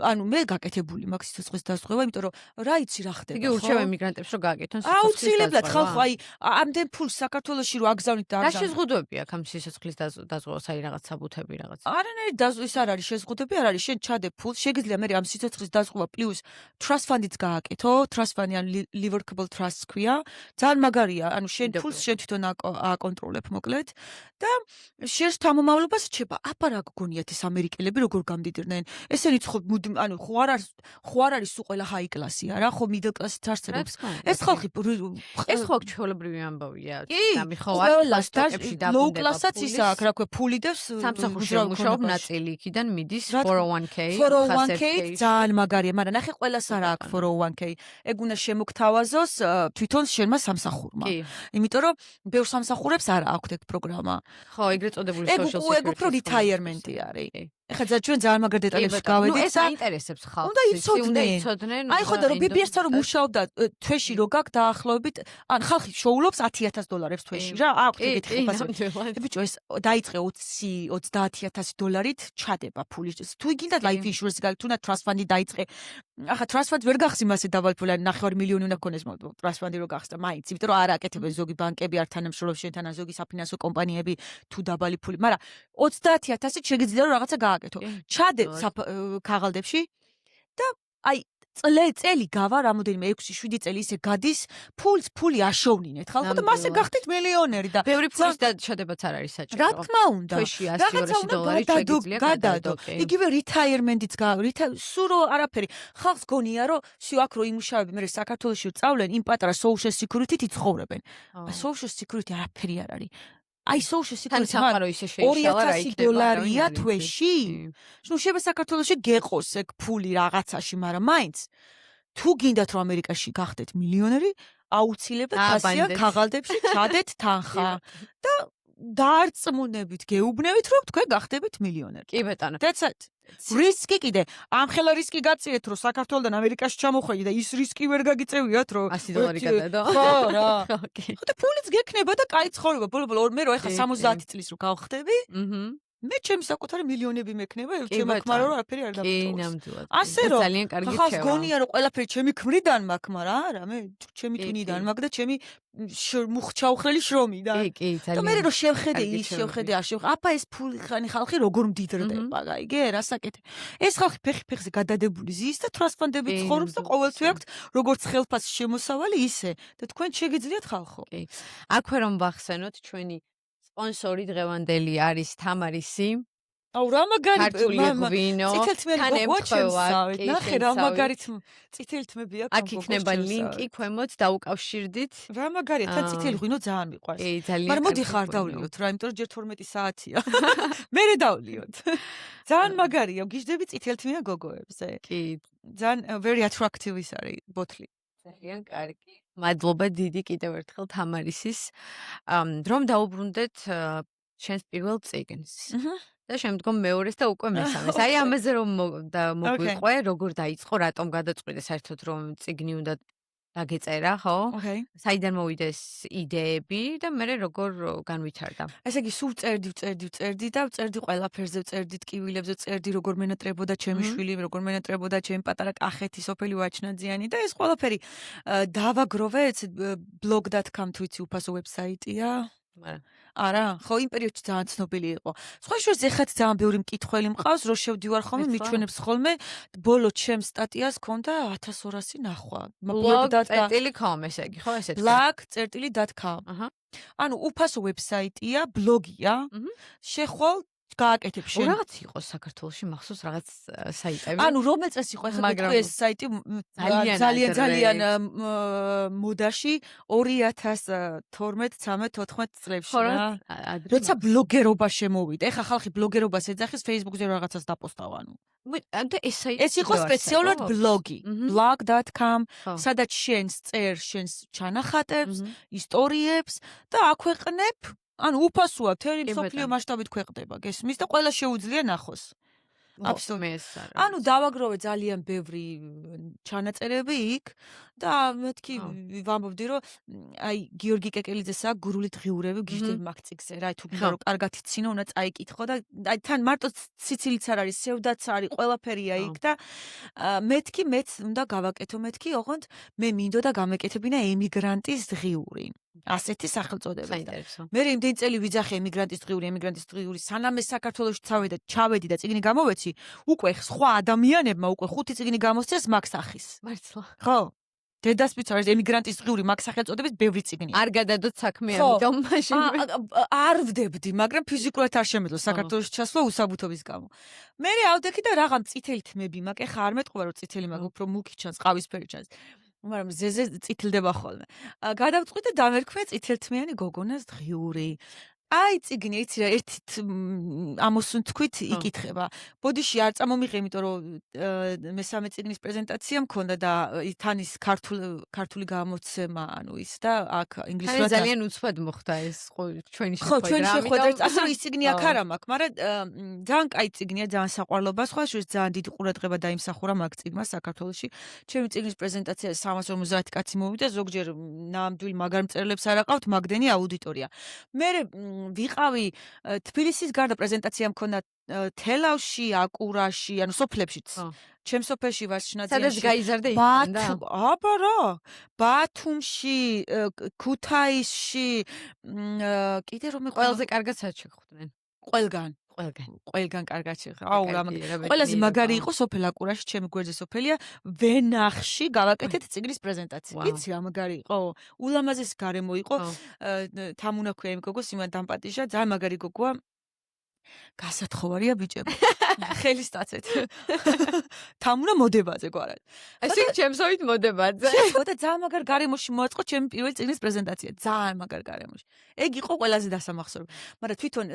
ანუ მე გაკეთებული მაქვს სიცოცხლის დაზღვევა იმიტომ რომ რა იცი რა ხდება იგი ურჩევა იმიგრანტებს რომ გააკეთონ სიცოცხლის დაზღვევა აუცილებლად ხალხო აი ამდენ ფულს საქართველოში რომ აგზავნით და რა შეზღუდვები აქვს ამ სიცოცხლის დაზღვევას აი რაღაც საბუთები რაღაც არანაირი დაზვის არ არის შეზღუდვები არ არის შენ ჩადე ფულს შეგიძლია მე ამ სიცოცხლის დაზღვევა პლუს trust fund-იც გააკეთო trust fund-ი ან liverable trust ქვია ძალიან მაგარია ანუ შენ ფულს შენ თვითონ აკონტროლებ მოკლედ და შენს თამომავლობას რჩება აბა რა გგონიათ ეს ამერიკელები როგორ გამდიდრდნენ ესენიც ხო ანუ ხო არ არის უყველა high class-ი არა ხო middle class-ით არსებობს ეს ხალხი ეს ხო ჩვეულებრივი ამბავია ამი ხო low class-აც ისა აქ რა ქვია ფული და სამსახურში მუშაობ ნაწილი იქიდან მიდის 401k ძალიან მაგარია მაგრამ ნახე ყველას არა აქვს 401k ეგ უნდა შემოგთავაზოს თვითონ შენმა სამსახურმა იმიტომ რომ ბევრ სამსახურებს არ აქვს ეგ პროგრამა ხო ეგრეთ წოდებული social security ეგ უფრო retirement-ი არის ეხლა ჩვენ ძალიან მაგარ დეტალებში გავედით და ეს აინტერესებს ხალხს უნდა იცოდნენ აი ხო და რომ BBS-თან რომ მუშაობდა თვეში რო გაქვს დაახლოებით ან ხალხი შოულობს $10,000 თვეში რა აქვს ეგეთი ფასი ბიჭო ეს დაიწყე $20,000-ით ჩადება ფული თუ გინდა life insurance გაიგეთ თუნდაც trust fund-ი დაიწყე ახლა trust fund ვერ გახსი მასე დაბალი ფული ან 9 მილიონი უნდა გქონდეს trust fund-ი რო გახსნა მაინც იმიტომ რომ არ აკეთებენ ზოგი ბანკები არ თანამშრომლობს შენთან ზოგი საფინანსო კომპანიები თუ დაბალი ფული მაგრამ 30,000-ით შეგიძლია რომ რაღაცა გააკეთო ჩადე ქაღალდებში და აი წელი გავა რამოდენიმე 6-7 წელი ისე გადის ფული აშოვნინეთ ხალხო და მასე გახდით მილიონერი და ბევრი ფულის ჩადებაც არ არის საჭირო რა თქმა უნდა რაღაცა უნდა გადადო იგივე retirement-იც სულ რო არაფერი ხალხს გონია რომ შე აქ რო იმუშავები მე საქართველოში წავლენ იმ პატარა social security-ით იცხოვრებენ social security არაფერი არ არის აი social security სამყარო ისე შეიშალა რა იქნება $2,000 თვეში ნუ შეიძლება საქართველოში გეყოს ეგ ფული რაღაცაში მაგრამ მაინც თუ გინდათ რომ ამერიკაში გახდეთ მილიონერი აუცილებლად ფასია ქაღალდებში ჩადეთ თანხა და დაარწმუნებით გეუბნებით რომ თქვენ გახდებით მილიონერი კი ბატონო that's it რისკი კიდე ამხელა რისკი გაწიეთ რომ საქართველოსთან ამერიკაში ჩამოხვედი და ის რისკი ვერ გაგიწევიათ რომ $100 გადადო ხო რა ხო და ფულიც გექნება და კაი ცხოვრება ბოლო მე რო ეხა 70 წლის რო გავხდები მე ჩემი საკუთარი მილიონები მექნება ჩემ ქმარ რომ არაფერი არ დამტოვოს ასე რომ ძალიან კარგი ხალხს გონია რომ ყველაფერი ჩემი ქმრიდან მაქვს მაგრამ არა მე ჩემი ტვინიდან მაქვს და ჩემი მუხჩაუხრელი შრომიდან კი ძალიან და მე რო შევხედე ის შევხედე არ შევხედე აბა ეს ფული ხანი ხალხი როგორ მდიდრდება გაიგე რასაკეთე ეს ხალხი ფეხზე გადადებული ზის და trust fund-ები ცხოვრობს და ყოველთვის აქვს როგორც ხელფასი შემოსავალი ისე და თქვენ შეგიძლიათ ხალხო კი აქვე რომ ვახსენოთ ჩვენი სპონსორი დღევანდელი არის თამარისი აუ რა მაგარი ქართული ღვინო, წითელთმიანი თან გოგოა ემთხვევა, ჩემსავით. კი, ნახე რა შენსავით. მაგარით წითელთმები აქვს აქ იქნება ლინკი ქვემოთ დაუკავშირდით. რა მაგარია, თან წითელი ღვინო ძალიან მიყვარს. კი, ძალიან მაგრამ მოდი კარგი ხარ ღვინო. დავლიოთ რა, იმიტომ რომ ჯერ 12 საათია. მერე დავლიოთ. ძალიან მაგარია, გიждები წითელთმიან გოგოებზე. კი, ძალიან very attractive ის არის ბოთლი. ძალიან კარგი. მადლობა დიდი კიდევ ერთხელ თამარისის. რომ დაუბრუნდეთ შენს პირველ წიგნს. და შემდგომ მეორეს და უკვე მესამეს. აი ამაზე რომ მოგვიყვე, როგორ დაიწყო, რატომ გადაწყვიტე საერთოდ რომ წიგნი უნდა დაგეწერა, ხო? Okay. საიდან მოვიდა ეს იდეები და მე როგორ განვითარდა? ესე იგი, სულ წერდი და წერდი ყველაფერზე, წერდი ტკივილებზე, წერდი როგორ მენატრებოდა ჩემი შვილი, როგორ მენატრებოდა ჩემი პატარა კახეთი, სოფელი ვაჩნაძიანი და ეს ყველაფერი დავაგროვე blog.com თუ იცი უფასო ვებსაიტია. არა, ხო იმ პერიოდში ძალიან ცნობილი იყო. სხვა შორის ეხაც ძალიან ბევრი მკითხველი მყავს, რო შევდივარ ხოლმე, მიჩვენებს ხოლმე, ბოლო ჩემს სტატიას ქონდა 1200 ნახვა. blog.com ესე იგი, ხო ესეც? blog.com. ანუ უფასო ვებსაიტია, ბლოგია. შეხვალ გააკეთებ შენ. რაღაც იყო საქართველოში მახსოვს რაღაც საიტები. ანუ რომელ წელს იყო ახლა გეტყვი ეს საიტი ძალიან მოდაში 2012-13-14 წლებში რა. როცა ბლოგერობა შემოვიდა. ეხლა ხალხი ბლოგერობას ეძახის Facebook-ზე რაღაცას დაპოსტავ ანუ. და ეს საიტი ეს იყო სპეციალურად ბლოგი. blog.com, სადაც შენს წერ, შენს ჩანახატებს, ისტორიებს და აქვეყნებ. ანუ უფასოა, თელი მსოფლიო მასშტაბით ქვეყნდება, გესმის და ყველა შეუძლია ნახოს. აბსოლუტურად. ანუ დავაგროვე ძალიან ბევრი ჩანაწერები იქ და მეთქი ვამბობდი რომ აი გიორგი კეკელიძეს აქვს გურული დღიურები გიждები მაგ წიგნზე რა თუ გინდა რომ კარგად იცინო უნდა წაიკითხო და აი თან მარტო სიცილიც არ არის სევდაც არის ყველაფერია იქ და მეთქი მეც უნდა გავაკეთო მეთქი ოღონდ მე მინდოდა გამეკეთებინა ემიგრანტის დღიური ასეთი სახელწოდება. მე იმდენი წელი ვიძახე ემიგრანტის დღიური, სანამ ეს საქართველოში ჩავედი და წიგნი გამოვეცი, უკვე სხვა ადამიანებმა უკვე 5 წიგნი გამოსცეს მაგ სახის. მართლა. ხო. დედასპიც არის ემიგრანტის დღიური მაგ სახელწოდების ბევრი წიგნია. არ გადადოთ საქმე ამიტომ მაშინ. არ ვდებდი, მაგრამ ფიზიკურად არ შემეძლო საქართველოში ჩასვლა უსაბუთობის გამო. მე ავდექი და რაღაც წითელი თმები მაგ ეხა არ მეტყობა რომ წითელი მაგ უფრო მუქი ჩანს, ყავისფერი ჩანს. მაგრამ ზეზე წითლდება ხოლმე. გადავწყვიტე და დამერქმე წითელთმიანი გოგონას დღიური. აი წიგნი იცი რა ერთით ამოსუნ თქვით იკითხება. ბოდიში არ წამომიღე, იმიტომ რომ მესამე წიგნის პრეზენტაცია მქონდა და თან ის ქართული გამოცემა, ანუ ის და აქ ინგლისურად ძალიან უცბად მოხდა ეს ჩვენი შეხვედრა. ხო, ჩვენი შეხვედრა, ასევე ის წიგნი აქ არ მაქვს, მაგრამ ძალიან კაი წიგნია, ძალიან საყვარლობა, სხვა შორის ძალიან დიდი ყურადღება დაიმსახურა მაგ წიგნმა საქართველოში. ჩემი წიგნის პრეზენტაციაზე 350 კაცი მოვიდა, ზოგჯერ ნამდვილ მაგარ მწერლებს არ აყავთ, მაგდენი აუდიტორია. მე ვიყავი თბილისის გარდა პრეზენტაცია მქონდა თელავში, აკურაში, ანუ სოფლებშიც. ჩემ სოფელში ვაჩნაძიანში. სადაც გაიზარდა იქ და აბა რა. ბათუმში, ქუთაისში, კიდე რომ ყველაზე კარგად საჩეხვდნენ. ყველგან კარგად შეხვდა. აუ რა ყველაზე მაგარი იყო სოფელ აკურაში, ჩემი გვერდზე სოფელია, ვენახში გავაკეთეთ წიგნის პრეზენტაცია. იცი რა მაგარი იყო? ულამაზეს გარემო იყო. თამუნა ქვია იმ გოგოს, იმან დამპატიჟა, ძალიან მაგარი გოგოა. გასათხოვარია ბიჭები. ხელის დაცეთ. თამუნა მოდებაზე გვარად. ესე ჩემსავით მოდებაზე. და ძალიან მაგარ გარემოში მოაწყო ჩემი პირველი წიგნის პრეზენტაცია. ძალიან მაგარ გარემოში. ეგ იყო ყველაზე დასამახსოვრებელი. მაგრამ თვითონ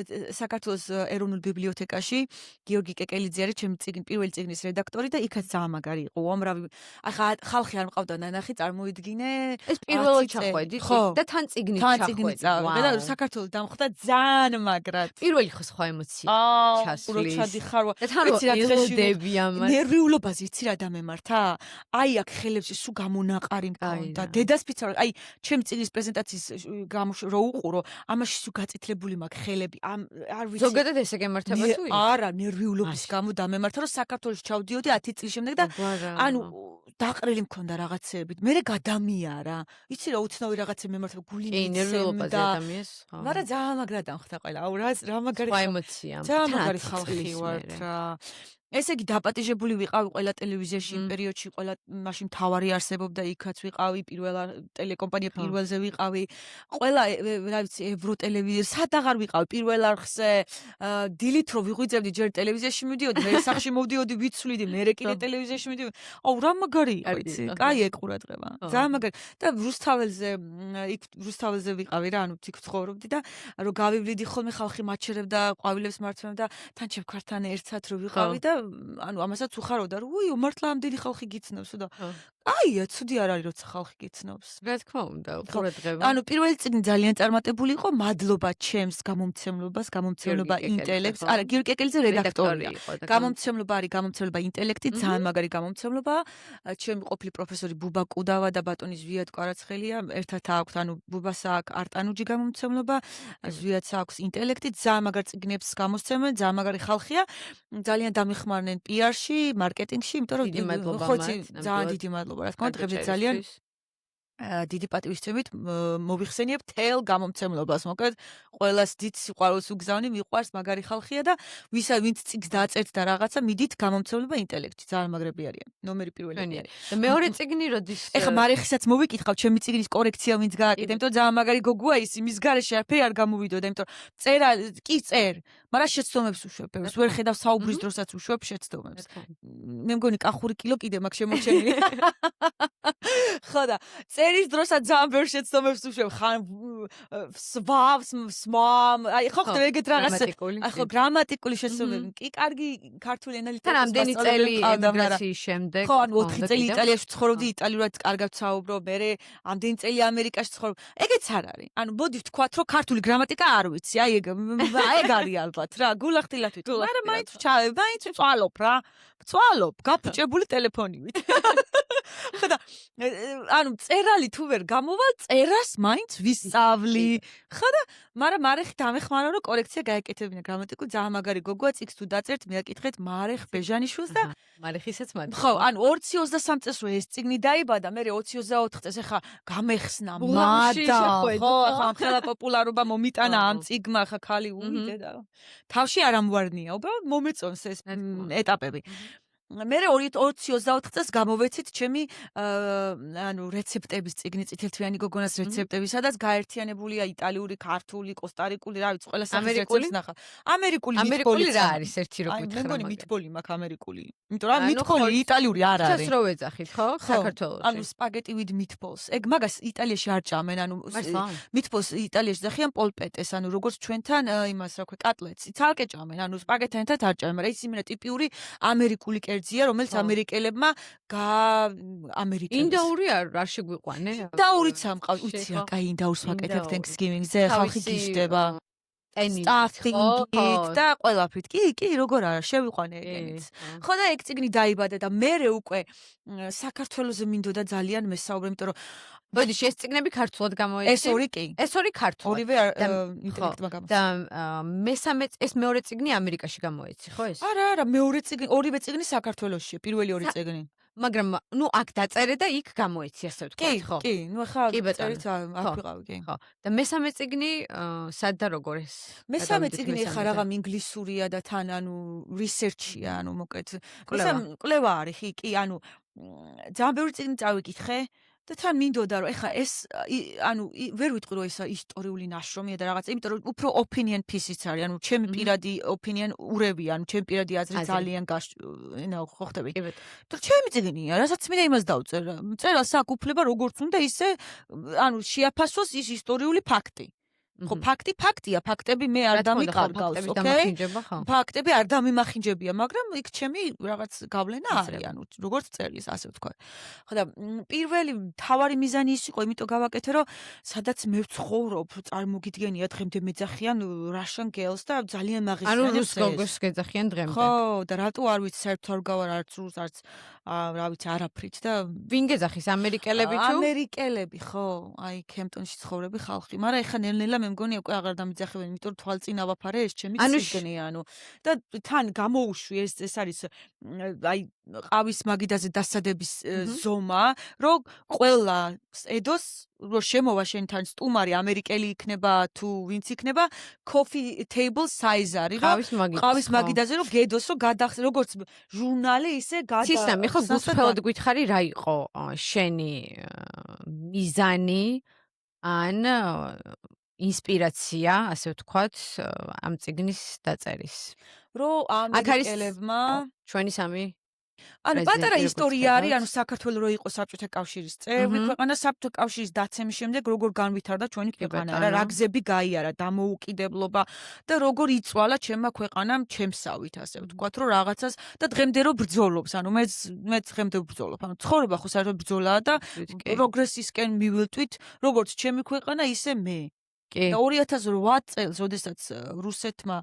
საქართველოს ეროვნულ ბიბლიოთეკაში გიორგი კეკელიძე არის ჩემი პირველი წიგნის რედაქტორი და იქაც ძალიან მაგარი იყო. უამრავი ახლა ხალხი არ მყავდა ნანახი, წარმოიდგინე. ეს პირველად ჩახვედით და თან წიგნით ჩახვედით. და საქართველოს დამხვდა ძალიან მაგრად. პირველი ხო სხვა ემოცია ჩასვლის. და თან ელოდები ამას. ნერვიულობაზე იცი რა დამემართა? აი აქ ხელებში სულ გამონაყარი მქონდა. დედასპიცა აი ჩემი წიგნის პრეზენტაციის რო უყურო, ამაში სულ გაწითლებული მაქვს ხელები. არ ვიცი. ზოგადად ესე გემართება თუ იქ? არა, ნერვიულობის გამო დამემართა, რომ საქართველოს ჩავდიოდი 10 წლის შემდეგ და ანუ დაყრილი მქონდა რაღაცეებით. მე გადამიარა. იცი რა უცნაური რაღაცები მემართა გული მიცემდა. კი, ნერვიულობაზე ადამიანს. მაგრამ ძალიან მაგრად დამხდა ყველა. აუ რა მაგარი სხვა ემოცია. ძალიან მაგარი ხალხი ვართ რა. ესე იგი დაპატიჟებული ვიყავი ყველა ტელევიზიაში იმ პერიოდში, ყველა მაშინ მთავარი არსებობდა იქაც ვიყავი, ტელეკომპანია პირველზე ვიყავი, ყველა რა ვიცი ევროტელევიზია, სად აღარ ვიყავი პირველ არხზე, დილით რო ვიღვიძებდი ჯერ ტელევიზიაში მივდიოდი, მე სახში მოვდიოდი, ვიცვლიდი, მე კიდე ტელევიზიაში მივდიოდი. აუ რა მაგარი იყო იცი, კაი ეყურადღება. ძალიან მაგარი. და რუსთაველზე ვიყავი რა, ანუ იქ ვცხოვრობდი და რომ გავივლიდი ხოლმე ხალხი მაჩერებდა, ყვავილებს მარცხნობდა, თან ჩემქართან ერთად რო ვიყავი და ანუ ამასაც უხარავდა რომ უიო მართლა ამდენი ხალხი გიცნობს და აია ცუდი არ არის როცა ხალხი გიცნობს. რა თქმა უნდა, ყურადღება. ანუ პირველი წიგნი ძალიან წარმატებული იყო, მადლობა ჩემს გამომცემლობას, გამომცემლობა ინტელექტს. არა, გიორგი კეკელიძე რედაქტორია. გამომცემლობა არის გამომცემლობა ინტელექტი, ძალიან მაგარი გამომცემლობა. ჩემი ყოფილი პროფესორი ბუბა კუდავა და ბატონი ზვიად კვარაცხელია, ერთად აქვთ, ანუ ბუბას აქვს არტანუჯი გამომცემლობა, ზვიადს აქვს ინტელექტი, ძალიან მაგარ წიგნებს გამოსცემენ, ძალიან მაგარი ხალხია. ძალიან დამიხმარნენ PR-ში, მარკეტინგში, იმიტომ რომ ხო იცი, ძალიან დიდი მადლობა. რა თქმა უნდა, დღემდე ძალიან დიდი პატივისცემით მოვიხსენიებ თელ გამომცემლობას, მოკლედ ყველას დიდ სიყვარულს უგზავნი, მიყვარს მაგარი ხალხია და ვინც წიგს დაწერთ და რაღაცა მიდით გამომცემლობა ინტელექტი, ძალიან მაგრები არიან. ნომერი პირველი არის. და მეორე წიგნი როდის ეხა მარიხისაც მოვიკითხავ, ჩემი წიგნის კორექცია ვინც გააკეთა, იმიტომ რომ ძალიან მაგარი გოგოა ის, იმის გარეშე არაფერი არ გამოვიდოდა, იმიტომ რომ წერა კი წერ, მაგრამ შეცდომებს უშვებ, ვერ ხედავ საუბრის დროსაც უშვებ შეცდომებს. მე მგონი კახური კილო კიდე მაქვს შემორჩენილი. ხო და წერის დროსაც ძალიან ბევრ შეცდომებს უშვებ, ხან სვავ, აი ხო ხდება ეგეთ რაღაცა. აი ხო გრამატიკული შეცდომები. კი კარგი ქართული ენა ლიტერატურის ამდენი წელი ემიგრაციის შემდეგ. ხო, ანუ 4 წელი იტალიაში ვცხოვრობდი, იტალიურად კარგად ვსაუბრობ, მე ამდენი წელი ამერიკაში ვცხოვრობ. ეგეც არ არის. ანუ მოდი ვთქვათ, რომ ქართული გრამატიკა არ ვიცი. აი ეგ არის ალბათ რა, გულახდილად ვიტყვი. მაგრამ მაინც ვწვალობ რა. ვწვალობ, გაფუჭებული ტელეფონივით. ხო და ანუ წერალი თუ ვერ გამოვალ, წერას მაინც ვისწავლი. ხო და მაგრამ მარეხი დამეხმარა რომ კორექცია გაეკეთებინა გრამატიკული, ძალიან მაგარი გოგოა, წიგს თუ დაწერთ, მიაკითხეთ მარეხ ბეჟანიშვილს და მარეხისაც მადლობა. ხო, ანუ 2023 წელს რო ეს წიგნი დაიბადა, მე 2024 წელს ახლა გამეხსნა მადა. ხო, ახლა ამხელა პოპულარობა მომიტანა ამ წიგმა, ახლა ხალი უვიდე და თავში არ ამვარნია, უბრალოდ მომეწონს ეს ეტაპები. მე 2024 წელს გამოვეცით ჩემი ანუ რეცეპტების წიგნი, წითელთვიანი გოგონას რეცეპტები, სადაც გაერთიანებულია იტალიური, ქართული, კოსტარიკული, რა ვიცი, ყველა სახის რეცეპტს ნახავ. ამერიკული რა არის ერთი რო გითხრა? მე მგონი მითბოლი მაქვს ამერიკული. იმიტომ რომ მითბოლი იტალიური არ არის. ჩას რო ეძახით, ხო? საქართველოში. ანუ სპაგეტი with meatballs. ეგ მაგას იტალიაში არ ჭამენ, ანუ meatballs იტალიაში ძახიან პოლპეტეს, ანუ როგორც ჩვენთან იმას რა ქვია, კატლეტს. ცალკე ჭამენ, ანუ სპაგეტთან ერთად არ ჭამენ, მაგრამ ის იმენა ტიპიური ამერიკული კერძია, რომელიც ამერიკელებმა ამერიკელებს. ინდაური არ შეგვიყვანე? ინდაურიც ამყავს, უცი რა, კაი ინდაურს ვაკეთებ Thanksgiving-ზე, ხალხი გიშდება. სტაფინგით და ყველაფრით. კი, როგორ არა, შევიყვანე ეგენიც. ხო და ეგ წიგნი დაიბადა და მერე უკვე საქართველოზე მინდოდა ძალიან მესაუბრე, იმიტომ რომ ბოდიში ეს წიგნები ქართულად გამოეცა. ეს ორი კი. ეს ორი ქართულად. ორივე ინტელექტმა გამოსცა. და მესამე ეს მეორე წიგნი ამერიკაში გამოეცი, ხო ეს? არა, მეორე წიგნი, ორივე წიგნი საქართველოშია, პირველი ორი წიგნი. მაგრამ ნუ აქ დაწერე და იქ გამოეცი, ასე ვთქვათ, ხო? კი, ნუ ახლა წერით არ ვიყავი, კი. ხო. და მესამე წიგნი სად და როგორ ეს? მესამე წიგნი ხა რაღაც ინგლისურია და თან ანუ რისერჩია, ანუ მოკლედ კვლევა არის, კი, ანუ ძალიან ბევრი წიგნი წავიკითხე და თან მინდოდა რომ ეხა ეს ანუ ვერ ვიტყვი რომ ეს ისტორიული ნაშრომია და რაღაცა, იმიტომ რომ უფრო opinion piece-იც არის, ანუ ჩემი პირადი opinion ურევია, ანუ ჩემი პირადი აზრი ძალიან ხო ხტები. და ჩემი წიგნია, რასაც მინდა იმას დავწერ. წერას აქვს უფლება როგორც უნდა ისე ანუ შეაფასოს ის ისტორიული ფაქტი. ხო, ფაქტია, ფაქტები მე არ დამიკარგავს, ოკეი? ფაქტები არ დამიმახინჯებია, მაგრამ იქ ჩემი რაღაც გავლენა არის, ანუ როგორც წერლის, ასე ვთქვა. ხო და პირველი მთავარი მიზანი ის იყო, იმიტომ გავაკეთე, რომ სადაც მე ვცხოვრობ, წარმოგიდგენია დღემდე მეძახიან Russian girls და ძალიან მაღისიანებს. ანუ რუს გოგოს გეძახიან დღემდე. ხო, და რატო არ ვიცი, საერთოდ არ გავარ არც რუს, არც რა ვიცი, არაფრით და ვინ გეძახის ამერიკელები თუ? ამერიკელები, ხო, აი კემპტონში ცხოვრები ხალხი, მაგრამ ეხა ნელ-ნელა მე მგონი უკვე აღარ დამიძახებენ, იმიტომ რომ თვალწინ ავაფარე ეს ჩემი წიგნია, ანუ და თან გამოუშვი ეს არის აი ყავის მაგიდაზე დასადების ზომა, რომ ყველა ედოს რომ შემოვა შენთან სტუმარი ამერიკელი იქნება თუ ვინც იქნება coffee table size არის ყავის მაგიდაზე რომ გედოს რომ გადახსნე როგორც ჟურნალი ისე ცისნამი ხო გულწრფელად გითხარი რა იყო შენი მიზანი ან ინსპირაცია ასე ვთქვათ ამ წიგნის დაწერის რომ ამერიკელებმა ჩვენი სამი ანუ პატარა ისტორია არის, ანუ საქართველოს რო იყო საბჭოთა კავშირის წევრი ქვეყანა, საბჭოთა კავშირის დაცემის შემდეგ როგორ განვითარდა ჩვენი ქვეყანა, რა გზები გაიარა, დამოუკიდებლობა და როგორ იწვალა ჩემმა ქვეყანამ ჩემსავით, ასე ვთქვათ, რომ რაღაცას და დღემდე რო ბრძოლობს, ანუ მე დღემდე ვბრძოლობ, ანუ ცხოვრება ხო საერთოდ ბრძოლაა და პროგრესისკენ მივილტვით, როგორც ჩემი ქვეყანა, ისე მე. და 2008 წელს, როდესაც რუსეთმა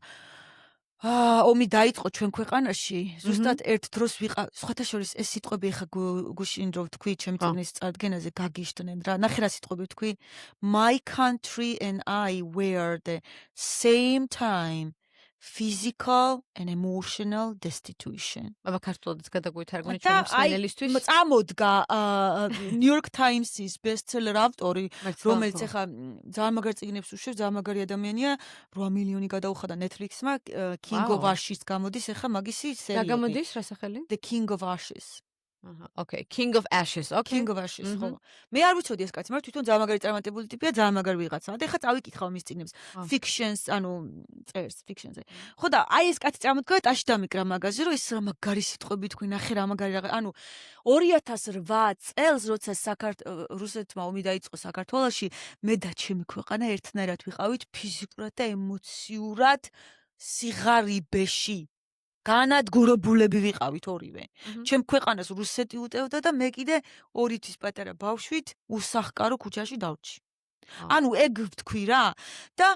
ომი დაიწყო ჩვენ ქვეყანაში, ზუსტად ერთ დროს ვიყავ, სხვათა შორის ეს სიტყვები ხა გუშინ რო ვთქვი, ჩემი წიგნის წარდგენაზე გაგიშტნენ რა. ნახე რა სიტყვები ვთქვი. My country and I were the same time physical and emotional destitution. აბა ქართულადაც გადაგვითარგმნე ჩვენი მსმენელისთვის. და წამოდგა New York Times-ის bestseller ავტორი, რომელიც ახლა ძალიან მაგარ წიგნებს უშვებს, ძალიან მაგარი ადამიანია, 8 მილიონი გადაუხადა Netflix-მა, King of Ashes გამოდის ახლა მაგისი სერიალი. რა გამოდის რა სახელი? The King of Ashes. Okay, King of Ashes. Okay. King of Ashes, ხო. მე არ ვიცოდი ეს კაცი, მაგრამ თვითონ ძალიან მაგარი წარმატებული ტიპია, ძალიან მაგარი ვიღაცა. და ეხლა წავიკითხავ მის წიგნებს. Fictions, ანუ წერს Fictions-ზე. ხო და აი ეს კაცი წარმოდგა ტაში დამიკრა მაგაზე, რომ ეს რა მაგარი სიტყვები თქვი, ნახე რა მაგარი რა. ანუ 2008 წელს, როცა რუსეთმა ომი დაიწყო საქართველოში, მე და ჩემი ქვეყანა ერთნაირად ვიყავით ფიზიკურად და ემოციურად სიღარიბეში. განადგურებულები ვიყავით ორივე. ჩემ ქვეყანას რუსეთი უტევდა და მე კიდე 2 თვის პატარა ბავშვით უსახკარო ქუჩაში დავრჩი. ანუ ეგ ვთქვი რა და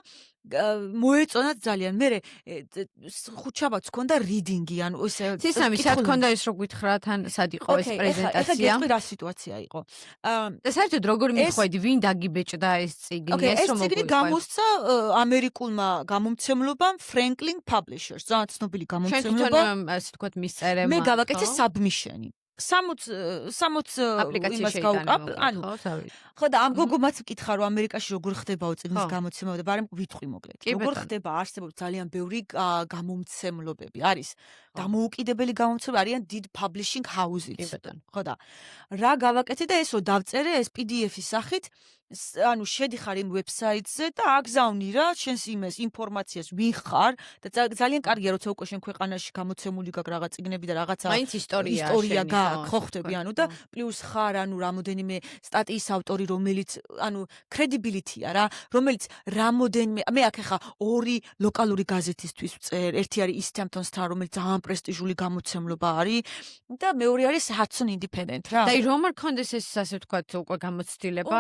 მოეწონათ ძალიან. მე ხუთშაბათს ქონდა reading-ი, ანუ ესე ცისამი სად ქონდა ის რო გითხრათ ან სად იყო ეს პრეზენტაცია? ეხლა რა სიტუაცია იყო. და საერთოდ როგორ მიხვედი, ვინ დაგიბეჭდა ეს წიგნი, ეს რომ წიგნი გამოსცა ამერიკულმა გამომცემლობამ Franklin Publishers, ძალიან ცნობილი გამომცემლობა. შენ თვითონ ასე ვთქვათ მისწერე მე გავაკეთე submission-ი. 60 იმას გავუკապ, ანუ ხო და ამ გოგომაც ვკითხა რომ ამერიკაში როგორ ხდებაო წიგნის გამოცემა და ბარემ ვიტყვი მოკლედ. როგორ ხდება, არსებობს ძალიან ბევრი გამომცემლობები. არის დამოუკიდებელი გამომცემლობები, არიან დიდ publishing houses. ხო და რა გავაკეთე და ესო დავწერე ეს PDF-ის სახით, ანუ შედიხარ იმ ვებსაიტზე და აგზავნი რა შენს იმეს ინფორმაციას ვინ ხარ და ძალიან კარგია როცა უკვე შენ ქვეყანაში გამოცემული გაქვს რაღაც წიგნები და რაღაცა მაინც ისტორია გაქვს ხო ხდები ანუ და პლუს ხარ ანუ რამოდენიმე სტატიის ავტორი რომელიც ანუ credibility-ია რა რომელიც რამოდენიმე მე აქ ახლა 2 ლოკალური გაზეთისთვის ვწერ ერთი არის East Hampton Star რომელიც ძალიან პრესტიჟული გამოცემლობა არის და მეორე არის Hudson Independent რა და რომ არ კონდეს ეს ასე ვთქვათ უკვე გამოცდილება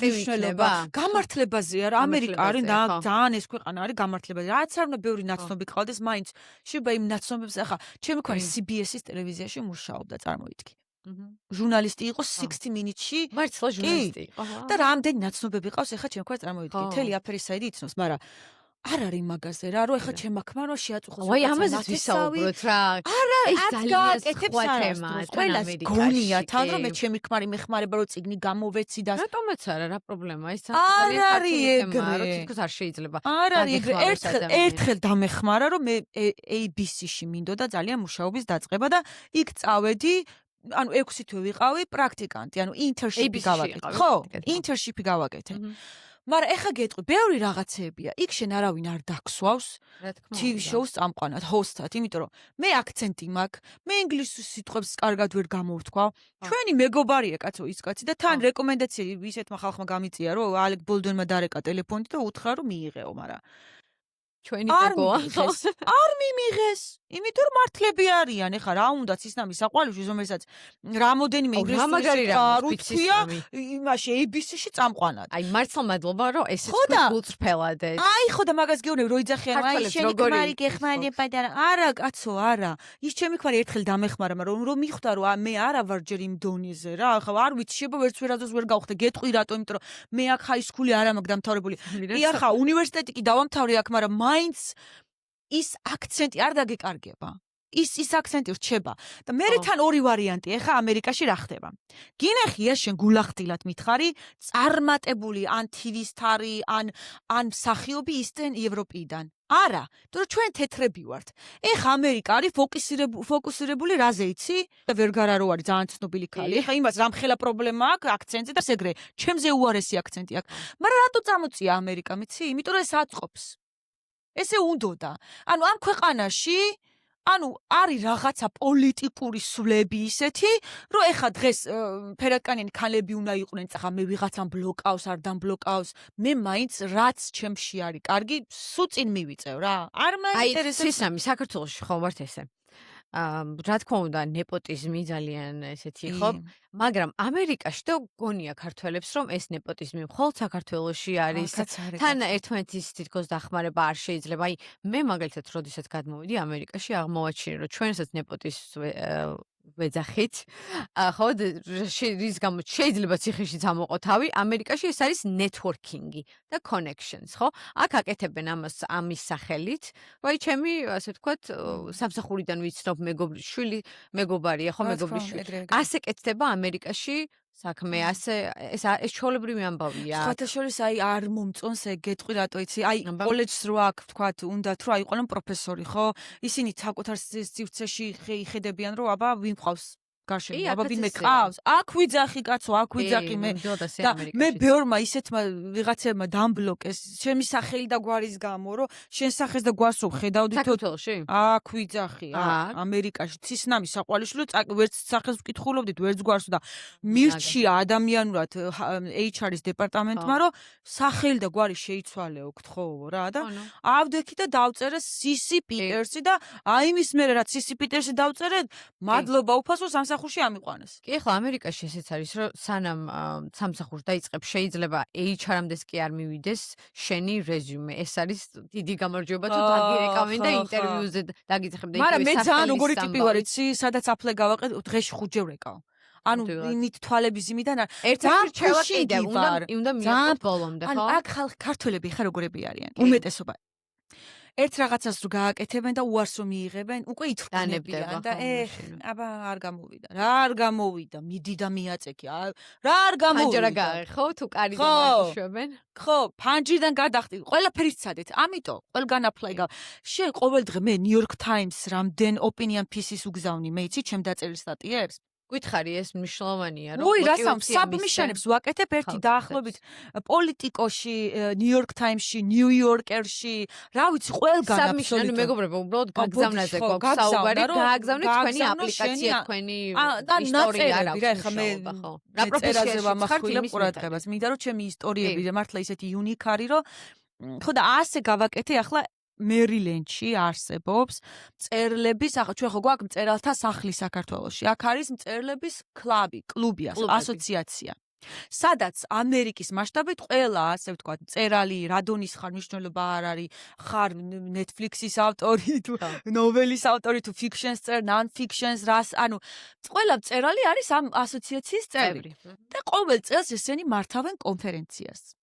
მშვენელობა გამართლებაზეა რა ამერიკა არის და ძალიან ეს ქვეყანა არის გამართლებაზე რაც არ უნდა ბევრი ნაცნობი ყავდეს მაინც შეიძლება იმ ნაცნობებს ახლა ჩემი ქარი CBS-ის ტელევიზიაში მუშაობდა წარმოიდგინე ჟურნალისტი იყო 60 Minutes-ში მართლა ჟურნალისტი იყო და რამდენი ნაცნობები ყავს ახლა ჩემი ქარი წარმოიდგინე თელი აფერის საიდი იცნობს მაგრამ არ არის მაგაზე რა რომ ახლა ჩემ აქ მანო შეაწუხოს ვაი ამაზეც ვისაუბროთ რა არა ეს ძალიან სხვა თემაა ყველას გონია თან რომ მე ჩემი ქმარი მეხმარება რომ წიგნი გამოვეცი და რატომაც არა რა პრობლემაა ეს ძალიან არის ეგრე თითქოს არ შეიძლება არ არის ეგრე ერთხელ დამეხმარა რომ მე ABC-ში მინდოდა ძალიან მუშაობის დაწყება და იქ წავედი ანუ 6 თვე ვიყავი პრაქტიკანტი ანუ internship-ი გავაკეთე ხო internship-ი გავაკეთე მაგრამ ეხა გეტყვი, ბევრი რაღაცეებია. იქ შენ არავინ არ დაგსვავს. TV show-ს წამყვანად, host-ად, იმიტომ რომ მე აქცენტი მაქვს, მე ინგლისურ სიტყვებს კარგად ვერ გამოვთქვა. ჩვენი მეგობარია კაცო ის კაცი და თან რეკომენდაციები ისეთმა ხალხმა გამიწია, რომ ალეკ ბოლდონმა დარეკა ტელეფონით და უთხრა რომ მიიღეო, მაგრამ ჩვენი გოგოა არ მიმიღეს იმიტომ რომ მართლები არიან ეხა რა უნდა ცისნამის საყვალიში რომელსაც რამოდენიმე ინგლისური სიტყვა არ უთქვია იმაში ABC-ში წამყვანად აი მართლა მადლობა რომ ესეც გულწრფელად აი ხო და მაგას გეუბნები რო იძახიან აი შენი ქმარი გეხმარება და არა კაცო არა ის ჩემი ქმარი ერთხელ დამეხმარა მაგრამ რომ მიხვდა რომ მე არა ვარ ჯერ იმ დონეზე რა ახლა არ ვიცი შეიძლება ვერც ვერაზოს ვერ გავხდე გეტყვი რატო იმიტომ რომ მე აქ ჰაისკული არ მაქვს დამთავრებული კი ახლა უნივერსიტეტი კი დავამთავრე აქ მაგრამ მაინც ის აქცენტი არ დაგეკარგება. ის აქცენტი რჩება და მე თან ორი ვარიანტი ეხა ამერიკაში რა ხდება გინახია შენ გულახდილად მითხარი წარმატებული ან თივისთარი ან მსახიობი ისტენ ევროპიდან არა თუ ჩვენ თეთრები ვართ ეხა ამერიკა არის ფოკუსირებული რაზე იცი და ვერ გარა რო არის ძალიან ცნობილი ქალი ეხა იმას რამხელა პრობლემა აქვს აქცენტზე და ეგრე ჩემზე უარესი აქცენტი აქვს მაგრამ რატო წამოწია ამერიკა მიცი იმიტომ რომ ეს აწყობს ესე უნდოდა ანუ ამ ქვეყანაში ანუ არის რაღაცა პოლიტიკური სვლები ისეთი, რომ ეხა დღეს ფერადკანიანი ქალები უნდა იყვნენ, წახა მე ვიღაცამ ბლოკავს, არ დამბლოკავს, მე მაინც რაც ჩემში არის კარგი, სულ წინ მივიწევ რა. არ მაინტერესებს. აი, სისამი საქართველოში ხომ ვართ ესე. რა თქმა უნდა, ნეპოტიზმი ძალიან ესეთი ხო, მაგრამ ამერიკაში და გონია ქართველებს, რომ ეს ნეპოტიზმი მხოლოდ საქართველოში არის. თან ერთმანეთის თითქოს დახმარება არ შეიძლება. აი, მე მაგალითად, როდესაც გადმოვიდი ამერიკაში, აღმოვაჩინე, რომ ჩვენსაც ნეპოტიზმს ვეძახით. ხო, რის გამოც შეიძლება ციხეშიც ამოყო თავი, ამერიკაში ეს არის networking-ი და connections, ხო? აქ აკეთებენ ამას ამის სახელით. აი, ჩემი, ასე ვთქვათ, სამსახურიდან ვიცნობ შვილი მეგობარია, ხო, მეგობრის შვილი. ასე კეთდება ამერიკაში საქმე, ასე ეს ჩვეულებრივი ამბავია. სხვათა შორის აი არ მომწონს ეგ გეტყვი რატო იცი? აი კოლეჯს რო აქ ვთქვათ, უნდათ რომ აიყვნენ პროფესორი, ხო? ისინი საკუთარ სივრცეში იხედებიან, რომ აბა ვინ ყავს გარშემო, აბა ვინმე ყავს? აქ ვიძახი კაცო, აქ ვიძახი მე. და მე ბევრმა ისეთმა ვიღაცებმა დამბლოკეს ჩემი სახელი და გვარის გამო, რომ შენ სახეს და გვარს რო ხედავდით საქართველოში? აქ ვიძახი, ამერიკაში ცისნამი საყვალიშვილი ვერც სახეს ვკითხულობდით, ვერც გვარს და მირჩია ადამიანურად HR-ის დეპარტამენტმა, რომ სახელი და გვარი შეიცვალეო, გთხოვ რა და ავდექი და დავწერე სისი პიტერსი და აი მის მერე რაც სისი პიტერსი დავწერე, მადლობა უფასო სამსახურში ამიყვანეს. კი, ახლა ამერიკაში ესეც არის, რომ სანამ სამსახურს დაიწყებ, შეიძლება HR-მდეს კი არ მივიდეს შენი რეზიუმე. ეს არის დიდი გამარჯვება თუ დაგირეკავენ და ინტერვიუზე დაგიძახებ და მაგრამ მე ძალიან როგორი ტიპი ვარ, იცი, სადაც აფლე გავაყეთ, დღეში 5 ჯერ ვეკავ. ანუ იმით თვალების იმიდან არ ერთ-ერთი რჩევა კიდე უნდა მიიღო ბოლომდე, ხო? ანუ აქ ხალხი ქართველები ხა როგორები არიან? უმეტესობა ერთ რაღაცას რო გააკეთებენ და უარს რომ მიიღებენ, უკვე ითხრდებიან და აბა არ გამოვიდა. რა არ გამოვიდა? მიდი და მიაწექი. რა არ გამოვიდა? ფანჯარა გააღე, ხო? თუ კარი დამაიშვებენ. ხო, ფანჯრიდან გადახტი. ყველაფერი ცადეთ. ამიტომ ყველგან აფლაი გა. შენ ყოველდღე მე New York Times რამდენ opinion pieces უგზავნი, მე იცი, ჩემ დაწერილ სტატიებს? გითხარი ეს მნიშვნელოვანია რომ რასამ საბმიშანებს ვაკეთებ ერთი დაახლოებით პოლიტიკოში New York Times-ში, New Yorker-ში, რა ვიცი, ყველგან აბსოლუტურად. ანუ მეგობრებო, უბრალოდ გაგზავნაზე გვაქვს საუბარი, გააგზავნეთ თქვენი აპლიკაცია, თქვენი ისტორია რა ხა მე რა პროფესიაზე ვამახვილებ ყურადღებას. მინდა რომ ჩემი ისტორიები მართლა ისეთი unique არის, რომ ხო და ასე გავაკეთე ახლა მერილენდში არსებობს მწერლების, ახლა ჩვენ ხო გვაქვს მწერალთა სახლი საქართველოში. აქ არის მწერლების კლუბი, ასოციაცია. სადაც ამერიკის მასშტაბით ყველა, ასე ვთქვათ, მწერალი, რადონის ხარ მნიშვნელობა არ არის, ხარ Netflix-ის ავტორი თუ ნოველის ავტორი თუ fiction-ს წერ, non-fiction-ს, რას, ანუ ყველა მწერალი არის ამ ასოციაციის წევრი. და ყოველ წელს ესენი მართავენ კონფერენციას.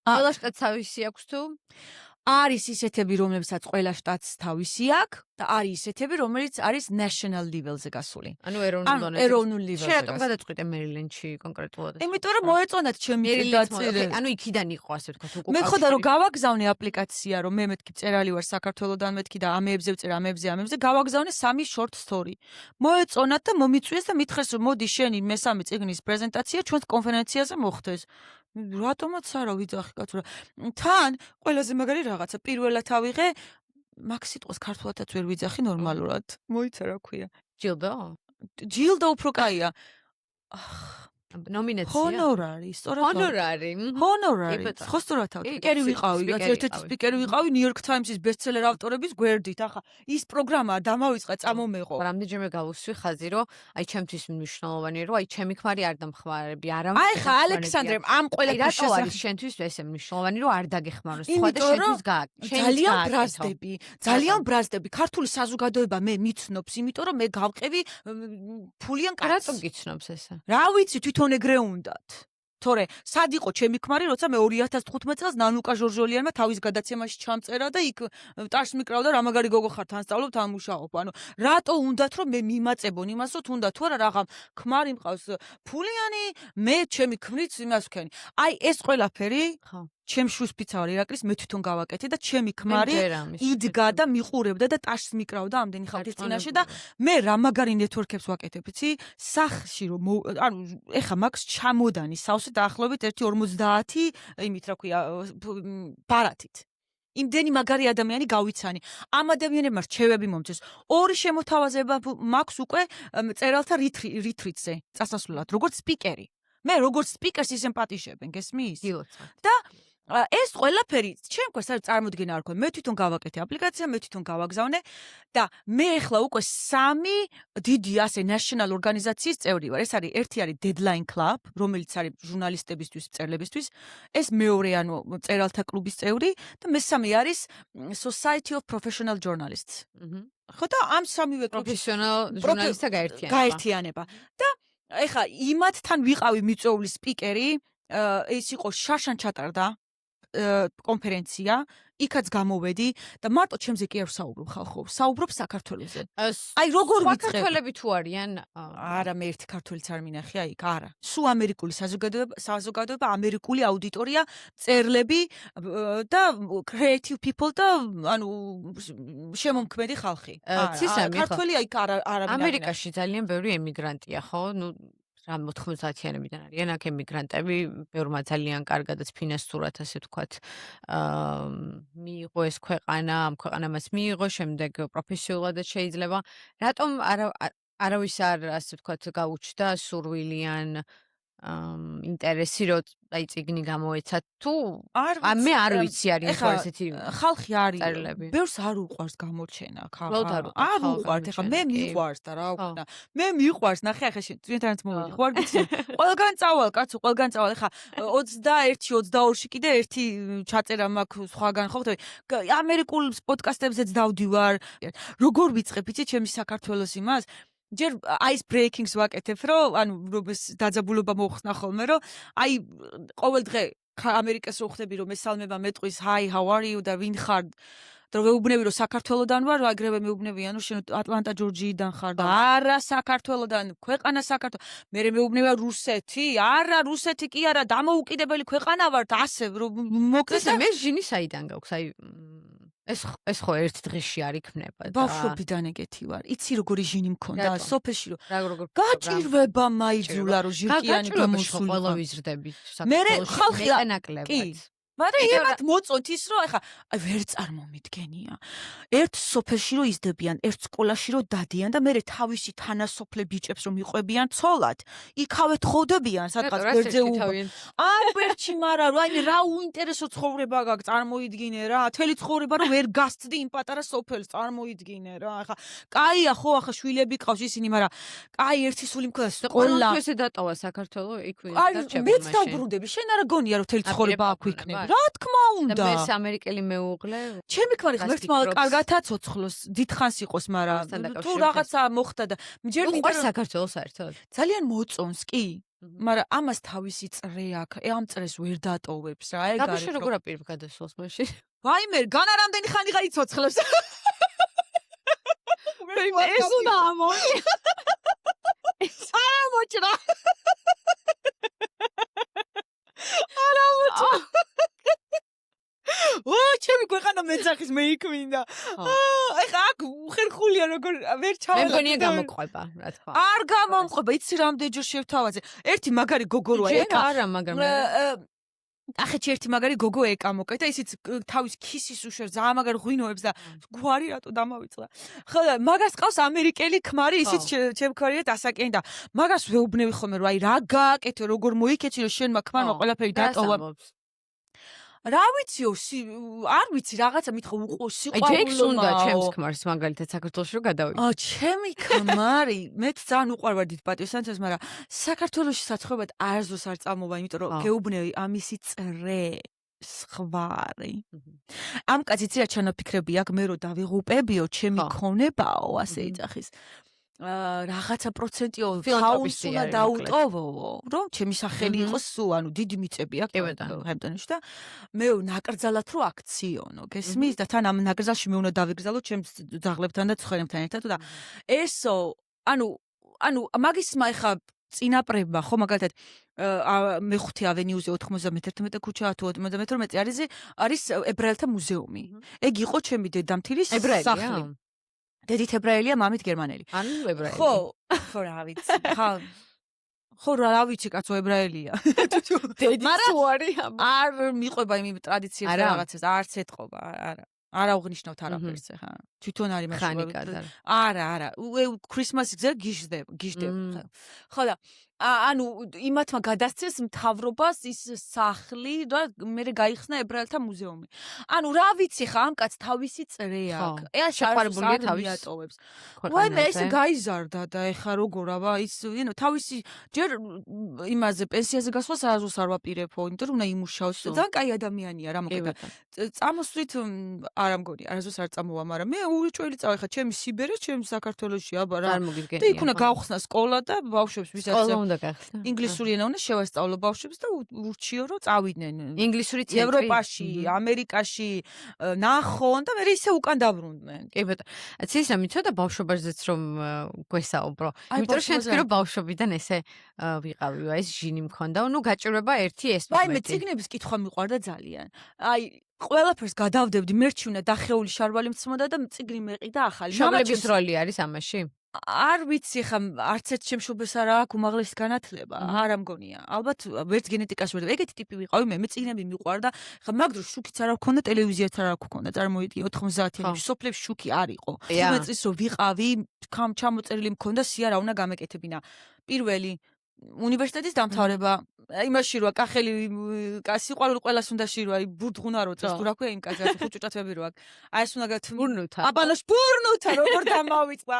ყველა შტატს თავისი აქვს თუ არის ისეთები, რომლებსაც ყველა შტატს თავისი აქვს და არის ისეთები, რომელიც არის national level-ზე გასული. ანუ ეროვნულ level-ზე. შენ გადაწყვიტე მერილენდში კონკრეტულად. იმიტომ რომ მოეწონათ ჩემი დაწერილი. ანუ იქიდან იყო ასე ვთქვათ უკუპა. მე ხოდა რომ გავაგზავნე აპლიკაცია, რომ მე მეთქი წერალი ვარ საქართველოდან მეთქი და ამებზე ვწერ, ამებზე გავაგზავნე 3 short story. მოეწონათ და მომიწვიეს და მითხრეს რომ მოდი შენი მესამე წიგნის პრეზენტაცია ჩვენს კონფერენციაზე მოხდეს. რატომაც არა ვიძახი კაცო რა. თან ყველაზე მაგარი რაღაცა პირველად ავიღე მაგ სიტყვას ქართულადაც ვერ ვიძახი ნორმალურად. მოიცა რა ქვია. ჯილდო უფრო კაია. ნომინაცია. ჰონორარი, სწორად. ჰონორარი. ხო სწორად ავიღე. სპიკერი ვიყავი, ერთ-ერთი სპიკერი ვიყავი New York Times-ის ბესტსელერ ავტორების გვერდით. ახლა ის პროგრამა დამავიწყა, წამომეყო. რამდენჯერმე გავუსვი ხაზი, რომ აი ჩემთვის მნიშვნელოვანია, რომ აი ჩემი ქმარი არ დამხმარები, არა. აი ხა ალექსანდრე, ამ ყველაფერს რატო არის შენთვის ესე მნიშვნელოვანი, რომ არ დაგეხმარო, სხვა და შენთვის ძალიან ბრაზდები. ქართული საზოგადოება მე მიცნობს, იმიტომ რომ მე გავყევი ფულიან კაცს. რატომ გიცნობს ესე? რა ვიცი, თვითონ ეგრე უნდათ. თორე სად იყო ჩემი ქმარი, როცა მე 2015 წელს ნანუკა ჟორჟოლიანმა თავის გადაცემაში ჩამწერა და იქ ტაშს მიკრავდა რა მაგარი გოგო ხარ, თან სწავლობ, თან მუშაობ. ანუ რატო უნდათ რომ მე მიმაწებონ იმას, რომ თუნდა თუ არა რაღა ქმარი მყავს ფულიანი, მე ჩემი ქმრიც იმას ვქენი. აი ეს ყველაფერი ხო. ჩემ შვილს ფიცავარ ირაკლის მე თვითონ გავაკეთე და ჩემი ქმარი იდგა და მიყურებდა და ტაშს მიკრავდა ამდენი ხალხის წინაშე და მე რა მაგარი ნეტვორკებს ვაკეთებ, იცი? სახში რომ ანუ ეხა მაქვს ჩამოდანი სავსე დაახლოებით 1.50 იმით რა ქვია ბარათით. იმდენი მაგარი ადამიანი გავიცანი. ამ ადამიანებმა რჩევები მომწეს. ორი შემოთავაზება მაქვს უკვე წერალთა რიტრიტზე წასასვლელად, როგორც სპიკერი. მე როგორც სპიკერს ისემპათიშებენ, გესმის? და ეს ყველაფერი ჩემკაც არ წარმოდგენა არ ქონდა. მე თვითონ გავაკეთე აპლიკაცია, მე თვითონ გავაგზავნე და მე ახლა უკვე 3 დიდი ასე national ორგანიზაციის წევრი ვარ. ეს არის ერთი არის Deadline Club, რომელიც არის ჟურნალისტებისთვის, მწერლებისთვის. ეს მეორე ანუ წერალთა კლუბის წევრი და მესამე არის Society of Professional Journalists. ხო და ამ სამივე პროფესიონალ ჟურნალისტთა გაერთიანება. და ეხა იმათთან ვიყავი მიწვეული სპიკერი, ეს იყო შაშან ჩატარდა კონფერენცია, იქაც გამოვედი და მარტო ჩემზე კი არ ვსაუბრობ ხალხო, ვსაუბრობ საქართველოზე. აი როგორ ვიწყებ? საქართველები თუ არიან? არა, მე ერთი ქართველიც არ მინახე აი, არა. სულ ამერიკული საზოგადოება, ამერიკული აუდიტორია, წერლები და creative people და ანუ შემომქმედი ხალხი. ქართველი აი არა ამერიკაში ძალიან ბევრი ემიგრანტია, ხო? ნუ რა 90-იანებიდან არიან აქ ემიგრანტები, ბევრმა ძალიან კარგადაც ფინანსურად ასე ვთქვათ, მიიღო ეს ქვეყანა, ამ ქვეყანამაც მიიღო, შემდეგ პროფესიულადაც შეიძლება. რატომ არავის არ ასე ვთქვათ გაუჩნდა სურვილიან ინტერესი რომ აი წიგნი გამოეცა თუ მე არ ვიცი არის ხო ესეთი ხალხი არის ბევრს არ უყვარს გამორჩენა არ უყვართ ეხლა მე მიყვარს და რა ვქნა მე მიყვარს ნახე ახლა შენ მოვიდი ხო არ გიცი ყველგან წავალ კაცო ყველგან წავალ ეხლა 21-22-ში კიდე ერთი ჩაწერა მაქვს სხვაგან ხო ამერიკულ პოდკასტებზეც დავდივარ როგორ ვიწყებ იცი ჩემი საქართველოს იმას ჯერ ice breakings ვაკეთებ, რომ ანუ დაძაბულობა მოხსნა ხოლმე, რომ აი ყოველ დღე ამერიკას რო ხვდები, რომ მესალმება მეტყვის hi how are you და ვინ ხარ? და მეუბნები რომ საქართველოდან ვარ, აგრევე მეუბნებიან რომ შენ ატლანტა ჯორჯიიდან ხარ და არა საქართველოდან, ქვეყანა საქართველო. მე მეუბნება რუსეთი, არა რუსეთი კი არა, დამოუკიდებელი ქვეყანა ვართ, ასე რომ მოკლედ მე ჟინი საიდან გაქვს, აი ეს ხო ერთ დღეში არ იქნება და ბავშვობიდან ეგეთი ვარ. იცი როგორი ჟინი მქონდა სოფელში რომ გაჭირვება მაიძულა რომ ჟირკიანი გამოსული. ყველა ვიზრდები საქართველოში ნაკლებად. მაგრამ იმათ მოწონთ ის რომ ეხა ვერ წარმომიდგენია. ერთ სოფელში რომ იზრდებიან, ერთ სკოლაში რომ დადიან და მე თავისი თანასოფლე ბიჭებს რომ იყვებიან ცოლად, იქავე თხოვდებიან სადღაც გვერდზე არ ვერჩი მარა რომ აი რა უინტერესო ცხოვრება გაქვს წარმოიდგინე რა, თელი ცხოვრება რომ ვერ გასცდი იმ პატარა სოფელს წარმოიდგინე რა. ეხა კაია ხო ახლა შვილები ყავს ისინი, მაგრამ კაი ერთი სული მქონდა სკოლა. ესე დატოვა საქართველო იქ ვინ დარჩება მაშინ. მეც დავბრუნდები, შენ არა გონია რომ თელი ცხოვრება აქ ვიქნები. რა თქმა უნდა. და მე ამერიკელი მეუღლე. ჩემი ქმარი ღმერთმა კარგათა ცოცხლოს, დიდხანს იყოს, მაგრამ თუ რაღაცა მოხდა და ჯერ მინდა საქართველოს საერთოდ. ძალიან მოწონს კი. მაგრამ ამას თავისი წრე აქვს. ამ წრეს ვერ დატოვებს რა, ეგ არის. გაბიში როგორ აპირებ გადასვლას მაშინ? ვაიმე, განა რამდენი ხანი გაიცოცხლებს. ეს უნდა ამოჭი. ამოჭრა. არამოჭრა. ო, ჩემი ქვეყანა მეძახის მე იქ მინდა. ეხა აქ უხერხულია როგორ ვერ ჩავალ. მე მგონია გამოყვება, რა თქმა უნდა. არ გამომყვება, იცი რამდენჯერ შევთავაზე. ერთი მაგარი გოგო როა ეკა. არა, მაგრამ ახეთ ერთი მაგარი გოგო ეკა მოკეთა, ისიც თავის ქისის უშერ ძალიან მაგარ ღვინოებს და გვარი რატო დამავიწყდა. ხო, მაგას ყავს ამერიკელი ქმარი, ისიც ჩემ ქმარია დასაკენი და მაგას ვეუბნები ხოლმე რომ აი რა გააკეთე, როგორ მოიქეცი რომ შენმა ქმარმა ყველაფერი დატოვა. რა ვიციო, არ ვიცი, რაღაცა მითხო უყო სიყვარულო. აი, ჯექს უნდა ჩემს ქმარს მაგალითად საქართველოში რომ გადავიდე. ჩემი ქმარი, მეც ძალიან უყვარვარ დიდ პატივსაცემს, მაგრამ საქართველოში საცხობად არასდროს არ წამოვა, იმიტომ რომ გეუბნები ამისი წრე სხვარი. ამ კაციც რა ჩანაფიქრები აქვს, მე რომ დავიღუპებიო, ჩემი ქონებაო, ასე იძახის. რაღაცა პროცენტიო ფილანთროპისტი თაუს უნდა არის, დაუტოვო, რომ ჩემი სახელი იყოს, ანუ დიდი მიწები კი აქვს ბატონო. ჰემპტონში და მე ნაკრძალად რო აქციონო, გესმის და თან ამ ნაკრძალში მე უნდა დავიგრძალო ჩემს ძაღლებთან და ცხენებთან ერთად და ესო, ანუ მაგისმა ეხა წინაპრებმა ხო მაგალითად მე-5 ავენიუზე 91 ქუჩა თუ 92 არის ებრაელთა მუზეუმი. ეგ იყო ჩემი დედამთილის სახლი. დედით ებრაელია, მამით გერმანელი. ანუ ებრაელი. ხო, რა ვიცი. ხო, რა ვიცი, კაცო ებრაელია. დედით თუ არის? არ მიყვება იმ ტრადიციებს რაღაცას, არც ეთყობა, არა. არა უღნიშნავთ არაფერს ხა. თვითონ არის მაშინ. არა. ქრისმასზე გიждებ. ხო და ანუ იმათმა გადასცეს მთავრობას ის სახლი და მე გაიხსნა ებრაელთა მუზეუმი. ანუ რა ვიცი ხა ამ კაც თავისი წრე აქვს. ეს შეყვარებულია თავის ატოვებს. ვაი მე ეს გაიზარდა და ეხა როგორ აბა ის თავისი ჯერ იმაზე პენსიაზე გასვლას არასდროს არ ვაპირებო, იმიტომ რომ უნდა იმუშაოს. ძალიან კაი ადამიანია რა მოკეთა. წამოსვლით არ ამგონი, არასდროს არ წამოვა, მაგრამ მე უჩველი წავა ხა ჩემი სიბერე, ჩემი საქართველოში აბა რა. და იქ უნდა გავხსნა სკოლა და ბავშვებს ვისაც ინგლისური ენა უნდა შევასწავლო ბავშვებს და ურჩიო რომ წავიდნენ ინგლისური ცენტრი ევროპაში, ამერიკაში ნახონ და მე ისე უკან დაბრუნდნენ. კი ბატონო. ცისნა მიცოდა ბავშვობაშიც რომ გვესაუბრო. იმიტომ რომ შენ თქვი რომ ბავშვობიდან ესე ვიყავიო, ეს ჟინი მქონდა, ნუ გაჭირვება ერთი ეს მე წიგნების კითხვა მიყვარდა ძალიან. აი ყველაფერს გადავდებდი, მერჩი უნდა დახეული შარვალი მწმოდა და წიგნი მეყიდა ახალი. მშობლების როლი არის ამაში? არ ვიცი ხა არც ერთ შემშობელს არ აქვს უმაღლესი განათლება, არ ამგონია. ალბათ ვერც გენეტიკაში ვერ. ეგეთი ტიპი ვიყავი მე წიგნები მიყვარდა. ხა მაგ დროს შუქიც არ აქვს, ტელევიზიაც არ აქვს ქონდა. წარმოვიდგინე 90-იანი სოფლებში შუქი არ იყო. 15 წლის რო ვიყავი, ჩამოწერილი მქონდა სია რა უნდა გამეკეთებინა. პირველი უნივერსიტეტის დამთავრება იმაში როა კახელი სიყვარული ყველას უნდა შირვა ბურდღუნა რო წეს თუ რა ქვია იმ კაცს ხუჭუჭათები რო აქ აი ეს უნდა ბურნუთა აბანოში ბურნუთა როგორ დამავიწყდა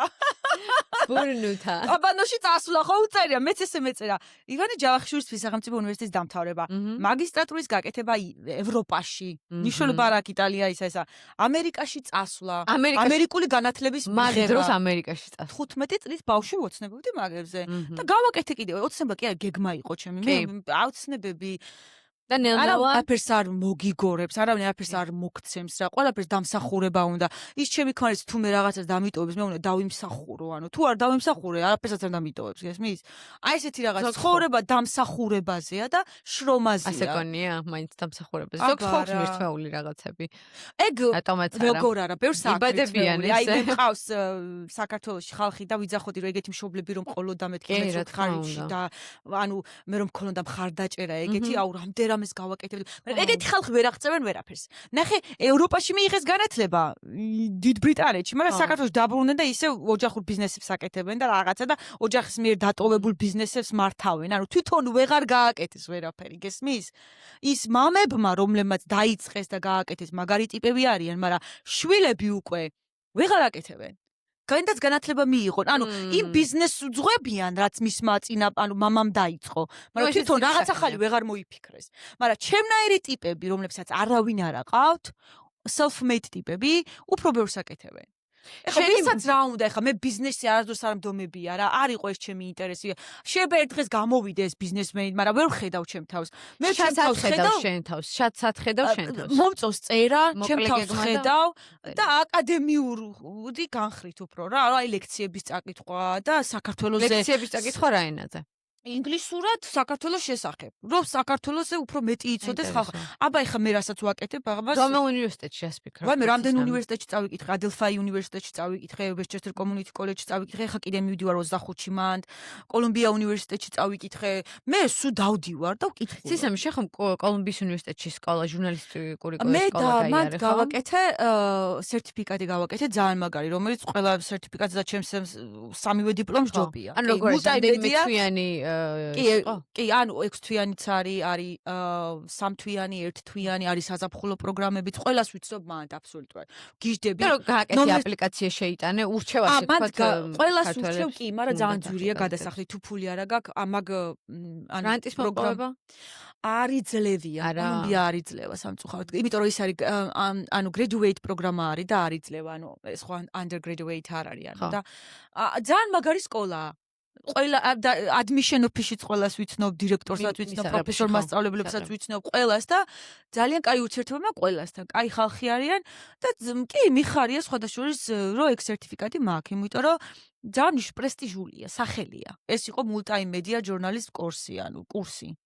ბურნუთა აბანოში წასვლა ხო უწერია მეც ესე მეწერა ივანე ჯავახიშვილის სახელმწიფო უნივერსიტეტის დამთავრება მაგისტრატურის გაკეთება ევროპაში ნიშნულობა რა იტალია ისა ამერიკაში წასვლა ამერიკული განათლების მაგ დროს ამერიკაში წასვლა 15 წლის ბავშვი ვოცნებობდი მაგებზე და გავაკეთე კიდე ოცნება კი არა გეგმა იყო ჩემი მე აუცნებები და ნელ-ნელა აფერს არ მოგიგორებს, არავინ აფერს არ მოგცემს რა, ყველაფერს დამსახურება უნდა. ის ჩემი ქონეს თუ მე რაღაცას დამიტოვებს, მე უნდა დავიმსახურო, ანუ თუ არ დავიმსახურე, არაფერსაც არ დამიტოვებს, გესმის? აი ესეთი რაღაც ცხოვრება დამსახურებაზეა და შრომაზეა. ასე გონია, მაინც დამსახურებაზე. ზოგ ხალხს მირთვეული რაღაცები. ეგ როგორ არა, ბევრს აკეთებიან. აი მე მყავს საქართველოში ხალხი და ვიძახოდი რომ ეგეთი მშობლები რომ ყოლოდა მეთქი მე ხარჯი და ანუ მე რომ მქონოდა მხარდაჭერა ეგეთი აუ რამდენად ამას გავაკეთებდი. მაგრამ ეგეთი ხალხი ვერ აღწევენ ვერაფერს. ნახე, ევროპაში მიიღეს განათლება დიდ ბრიტანეთში, მაგრამ საქართველოში დაბრუნდნენ და ისე ოჯახურ ბიზნესებს აკეთებენ და რაღაცა და ოჯახის მიერ დატოვებულ ბიზნესებს მართავენ. ანუ თვითონ ვეღარ გააკეთეს ვერაფერი, გესმის? ის მამებმა, რომლებმაც დაიწყეს და გააკეთეს, მაგარი ტიპები არიან, მაგრამ შვილები უკვე ვეღარ აკეთებენ. განაც განათლება მიიღონ. ანუ იმ ბიზნესს უძღვებიან, რაც მისმა წინა, ანუ მამამ დაიწყო. მაგრამ თვითონ რაღაც ახალი ვეღარ მოიფიქრეს. მაგრამ ჩემნაირი ტიპები, რომლებსაც არავინ არ აყავთ, self-made ტიპები, უფრო ბევრს აკეთებენ. ეხლა ვისაც რა უნდა, ეხლა მე ბიზნესი არასდროს არ მდომებია რა, არ იყო ეს ჩემი ინტერესი. შეიძლება ერთ დღეს გამოვიდე ეს ბიზნესმენი, მაგრამ ვერ ხედავ ჩემ თავს. მე ჩემ თავს ხედავ შენ თავს, შადსად ხედავ შენ თავს. მომწონს წერა, ჩემ თავს ხედავ და აკადემიური განხრით უფრო რა, აი ლექციების წაკითხვა და საქართველოს ლექციების წაკითხვა რა ენაზე? ინგლისურად საქართველოს შესახებ. რომ საქართველოსზე უფრო მეტი იცოდეს ხალხი. აბა ეხლა მე რასაც ვაკეთებ, აღებას რომელ უნივერსიტეტში ასფიქრებ? ვაი მე რამდენ უნივერსიტეტში წავიკითხე, ადელფაი უნივერსიტეტში წავიკითხე, ვესტჩესტერ კომიუნიტი კოლეჯში წავიკითხე, ხა კიდე მივდივარ 25-ში მანდ, კოლუმბია უნივერსიტეტში წავიკითხე. მე სულ დავდივარ და ვკითხულობ. ცისამი შეხომ კოლუმბიის უნივერსიტეტში სკოლა ჟურნალისტიკური სკოლა მე და მანდ გავაკეთე სერტიფიკატი გავაკეთე ძალიან მაგარი, რომელიც ყველა სერტიფიკატზე და ჩემს სამივე დიპლომს ჯობია. ანუ როგორ არის? იყო? კი, ანუ 6 თვიანიც არის 3 თვიანი, 1 თვიანი, არის საზაფხულო პროგრამებიც, ყველას ვიცნობ მანდ აბსოლუტურად. გიждები. რომ გააკეთე აპლიკაცია შეიტანე, urჩევ ასე მანდ ვთქვათ, ყველას ქართველებს ურჩევ კი, მაგრამ ძალიან უნდა ძვირია აპლიკაციებს. გადასახლი, თუ ფული არა გაქვს, ამაგ ანუ გრანტის მოპოვება? არის ძლევია, არა. კოლუმბია არის ძლევა სამწუხაროდ. იმიტომ რომ ის არის ანუ graduate პროგრამა არის და არის ძლევა, ანუ ეს ხო undergraduate არ არის, ანუ და ძალიან მაგარი სკოლაა. ყველა admission office-იც ყველას ვიცნობ, დირექტორსაც ვიცნობ, პროფესორ მასწავლებლებსაც ვიცნობ, ყველას და ძალიან კაი ურთიერთობა ყველასთან, კაი ხალხი არიან და კი მიხარია სხვადასხვა რომ ეგ სერტიფიკატი მაქვს, იმიტომ რომ ძალიან პრესტიჟულია, სახელია. ეს იყო multimedia journalist კურსი, ანუ კურსი.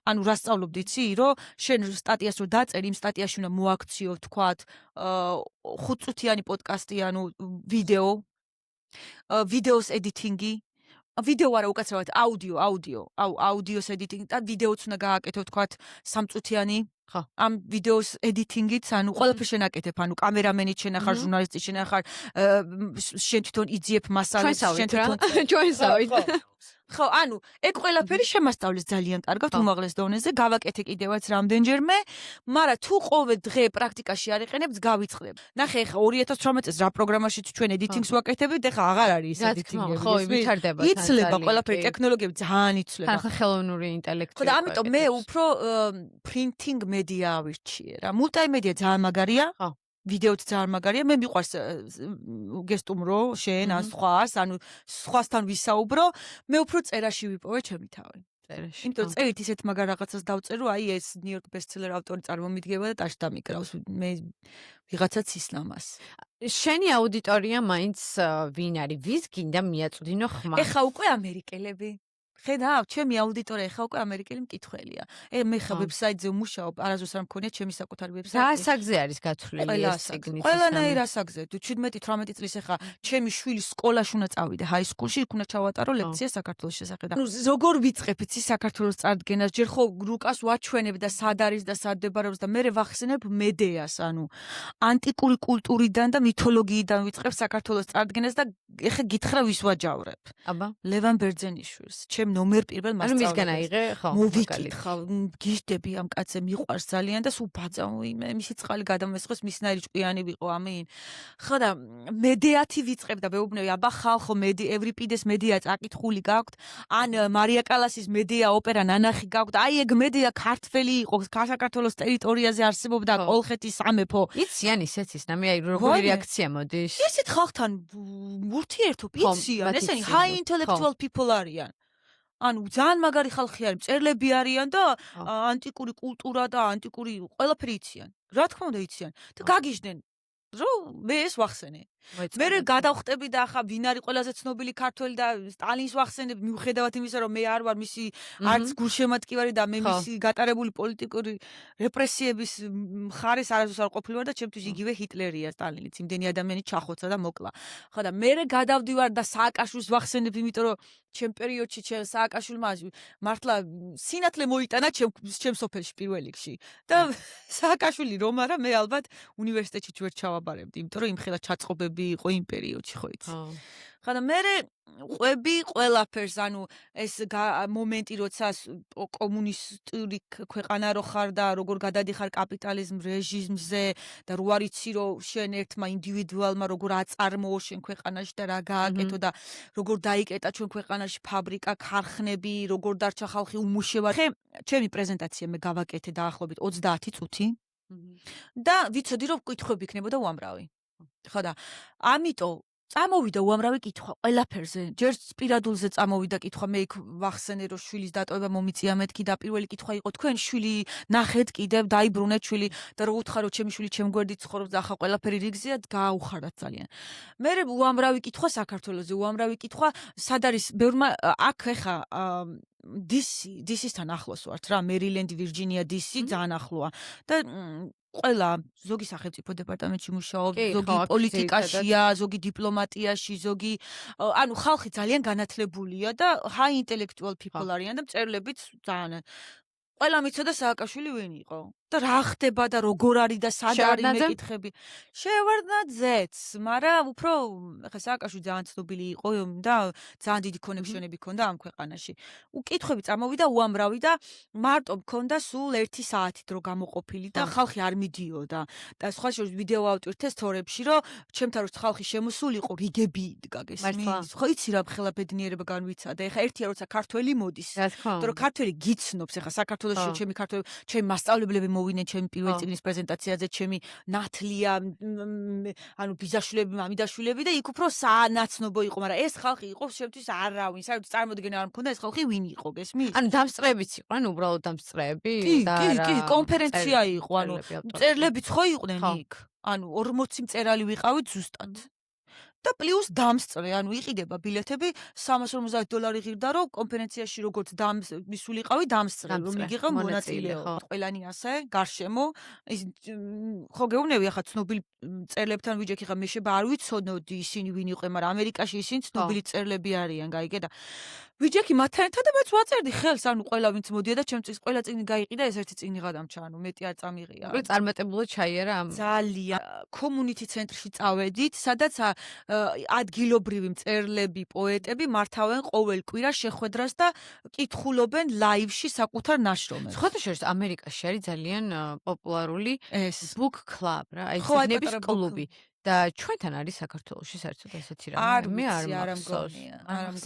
ანუ რა სწავლობდი იცი, რომ შენ სტატიას რო დაწერი, იმ სტატიაში უნდა მოაქციო, თქვათ, 5 წუთიანი პოდკასტი, ანუ ვიდეოს editing-ი, ვიდეო არა უკაცრავად, აუდიოს editing და ვიდეოც უნდა გააკეთო, თქვათ, 3 წუთიანი. ხო. ამ ვიდეოს editing-იც, ანუ ყველაფერს შენ აკეთებ, ანუ კამერამენიც შენ ახარ, ჟურნალისტი შენ ახარ, შენ თვითონ იძიებ მასალას, შენ თვითონ ჩვენსავით. ხო, ანუ ეგ ყველაფერი შემასწავლეს ძალიან კარგად უმაღლეს დონეზე, გავაკეთე კიდევაც რამდენჯერმე, მაგრამ თუ ყოველ დღე პრაქტიკაში არ იყენებთ, გავიწყდებ. ნახე, ეხა 2018 წელს რა პროგრამაშიც ჩვენ editing-ს ვაკეთებთ, ეხა აღარ არის ეს editing-ები. ხო, ვითარდება. იცლება ყველაფერი, ტექნოლოგიები ძალიან იცლება. ხან ხელოვნური ინტელექტი. ხო და ამიტომ მე უფრო printing media ავირჩიე რა. Multimedia ძალიან მაგარია. ხო. ვიდეოც ძალიან მაგარია. მე მიყვარს გესტუმრო, შენ ან სხვას, ანუ სხვასთან ვისაუბრო, მე უფრო წერაში ვიპოვე ჩემი თავი. წერაში. იმიტომ წერით ისეთ მაგარ რაღაცას დავწერო, აი ეს New York bestseller ავტორი წარმომიდგება და ტაშ დამიკრავს. მე ვიღაცაც ისლამას. შენი აუდიტორია მაინც ვინ არის? ვის გინდა მიაწვდინო ხმა? ეხა უკვე ამერიკელები. ხედავ, ჩემი აუდიტორია ეხა უკვე ამერიკელი მკითხველია. მე ხა ვებსაიტზე ვმუშაობ, არასდროს არ მქონია ჩემი საკუთარი ვებსაიტი. რა ასაგზე არის გათვლილი ეს ციგნი? ყველანაირ ასაგზე. 17-18 წლის ეხა ჩემი შვილი სკოლაში უნდა წავიდა, high school-ში, იქ უნდა ჩავატარო ლექცია საქართველოს შესახებ. ანუ როგორ ვიწყებ იცი საქართველოს წარდგენას, ჯერ ხო რუკას ვაჩვენებ და სად არის და სად მდებარეობს და მე ვახსენებ მედეას, ანუ ანტიკური კულტურიდან და მითოლოგიიდან ვიწყებ საქართველოს წარდგენას და ეხა გითხრა ვის ვაჯავრებ. აბა. ლევან ბერძენიშვილს, ჩემ ნომერ პირველ ანუ მისგან აიღე, ხო. მოვიკითხავ, გიждები ამ კაცზე, მიყვარს ძალიან და სულ ბაძავ, მისი წყალი გადამესხოს, მისნაირი ჭკვიანი ვიყო, ამინ. ხო და მედეათი ვიწყებ და ვეუბნები, აბა ხალხო, ევრიპიდეს მედეა წაკითხული გაქვთ, ან მარია კალასის მედეა ოპერა ნანახი გაქვთ, აი ეგ მედეა ქართველი იყო, საქართველოს ტერიტორიაზე არსებობდა კოლხეთის სამეფო. იციან ისეც ის ნამი, აი როგორი რეაქცია მოდის? ისეთ ხალხთან ურთიერთობ, იციან, ესენი high intellectual people არიან. ანუ ძალიან მაგარი ხალხი არის, მწერლები არიან და ანტიკური კულტურა და ანტიკური ყველაფერი იციან. რა თქმა უნდა იციან. და გაგიჟდნენ, რომ მე ეს ვახსენე. მე გადავხტები და ახლა ვინ არის ყველაზე ცნობილი ქართველი და სტალინს ვახსენებ, მიუხედავად იმისა, რომ მე არ ვარ მისი არც გულშემატკივარი და მე მისი გატარებული პოლიტიკური რეპრესიების მხარეს არასდროს არ ყოფილი ვარ და ჩემთვის იგივე ჰიტლერია სტალინიც, იმდენი ადამიანი ჩახოცა და მოკლა. ხო და მე გადავდივარ და სააკაშვილს ვახსენებ, იმიტომ რომ ჩემ პერიოდში სააკაშვილმა მართლა სინათლე მოიტანა ჩემ სოფელში პირველ რიგში. და სააკაშვილი რომ არა, მე ალბათ უნივერსიტეტში ვერ ჩავაბარებდი, იმიტომ რომ იმხელა ჩაწყობები იყო იმ პერიოდში, ხო იცი. ხო და მე ყვები ყველაფერს, ანუ ეს მომენტი, როცა კომუნისტური ქვეყანა რო ხარ და როგორ გადადიხარ კაპიტალიზმ რეჟიმზე და რო არ იცი რომ შენ ერთმა ინდივიდუალმა როგორ აწარმოო შენ ქვეყანაში და რა გააკეთო და როგორ დაიკეტა ჩვენ ქვეყანაში ფაბრიკა, ქარხნები, როგორ დარჩა ხალხი უმუშევრად. ჩემი პრეზენტაცია მე გავაკეთე დაახლოებით 30 წუთი. და ვიცოდი რომ კითხვები იქნებოდა უამრავი. ხო და ამიტომ წამოვიდა უამრავი კითხვა ყველაფერზე. ჯერ სპირადულზე წამოვიდა კითხვა, მე იქ ვახსენე რომ შვილის დატოვება მომიწია მეთქი და პირველი კითხვა იყო თქვენ შვილი ნახეთ კიდევ დაიბრუნეთ შვილი და რო უთხარო ჩემი შვილი ჩემ გვერდით ცხოვრობს და ახლა ყველაფერი რიგზეა გააუხარდათ ძალიან. მე უამრავი კითხვა საქართველოზე, უამრავი კითხვა სად არის ბევრმა აქ ეხა DC-სთან ახლოს ვართ რა, მერილენდი, ვირჯინია, DC ძალიან ახლოა და ყველა ზოგი სახელმწიფო დეპარტამენტში მუშაობს, ზოგი პოლიტიკაშია, ზოგი დიპლომატიაში, ზოგი ანუ ხალხი ძალიან განათლებულია და high intellectual people არიან და მწერლებიც ძალიან. ყველა მიცოდა სააკაშვილი ვინ იყო. და რა ხდება და როგორ არის და სად არის შევარდნაძე? მეკითხები. შევარდნაძეც, მაგრამ უფრო ხა სააკაშვილი ძალიან ცნობილი იყო და ძალიან დიდი კონექშენები ჰქონდა ამ ქვეყანაში. კითხვები წამოვიდა უამრავი და მარტო მქონდა სულ 1 საათი დრო გამოყოფილი და ხალხი არ მიდიოდა. და სხვა შორის ვიდეო ავტვირთეს თორებში, რომ ჩემთან რო ხალხი შემოსულიყო, რიგები იდგა გესმის. ხო იცი რა ხელა ბედნიერება განვიცადა. ეხა ერთია როცა ქართველი მოდის. რა თქმა იმიტომ რომ ქართველი გიცნობს, ეხა საქართველოში ჩემი ქართველი, ჩემი მასწავლებლები მოვიდნენ ჩემი პირველი წიგნის პრეზენტაციაზე, ჩემი ნათლია, ანუ ბიძაშვილები, მამიდაშვილები და იქ უფრო სანაცნობო იყო, მაგრამ ეს ხალხი იყო შემთთვის არავინ, საერთოდ წარმოდგენა არ მქონდა ეს ხალხი ვინ იყო, გესმის? ანუ დამსწრეებიც იყო, ანუ უბრალოდ დამსწრეები და კი, კონფერენცია იყო, ანუ მწერლებიც ხო იყვნენ იქ. ანუ 40 მწერალი ვიყავით ზუსტად. და პლუს დამსწრე, ანუ იყიდება ბილეთები $350 ღირდა, რომ კონფერენციაში როგორც მისულიყავი დამსწრე, რომ მიგიღო მონაწილეობა. ყველანი ასე, გარშემო, ის ხო გეუბნები ახლა ცნობილი მწერლებთან ვიჯექი ხა მე შეება არ ვიცოდნოდი ისინი ვინ იყვნენ, მაგრამ ამერიკაში ისინი ცნობილი მწერლები არიან, გაიგე და ვიჯექი მათთან ერთად და მეც ვაწერდი ხელს, ანუ ყველა ვინც მოდია და ჩემთვის ყველა წიგნი გაიყიდა, ეს ერთი წიგნი გადამჩა, ანუ მეტი არ წამიღია. წარმატებულად ჩაიარა ამ ძალიან community ცენტრში წავედით, სადაც ადგილობრივი მწერლები, პოეტები მართავენ ყოველ კვირა შეხვედრას და კითხულობენ ლაივში საკუთარ ნაშრომებს. სხვათა შორის ამერიკაში არის ძალიან პოპულარული ეს book club რა, აი წიგნების კლუბი. და ჩვენთან არის საქართველოში საერთოდ ესეთი რამე. მე არ მგონია.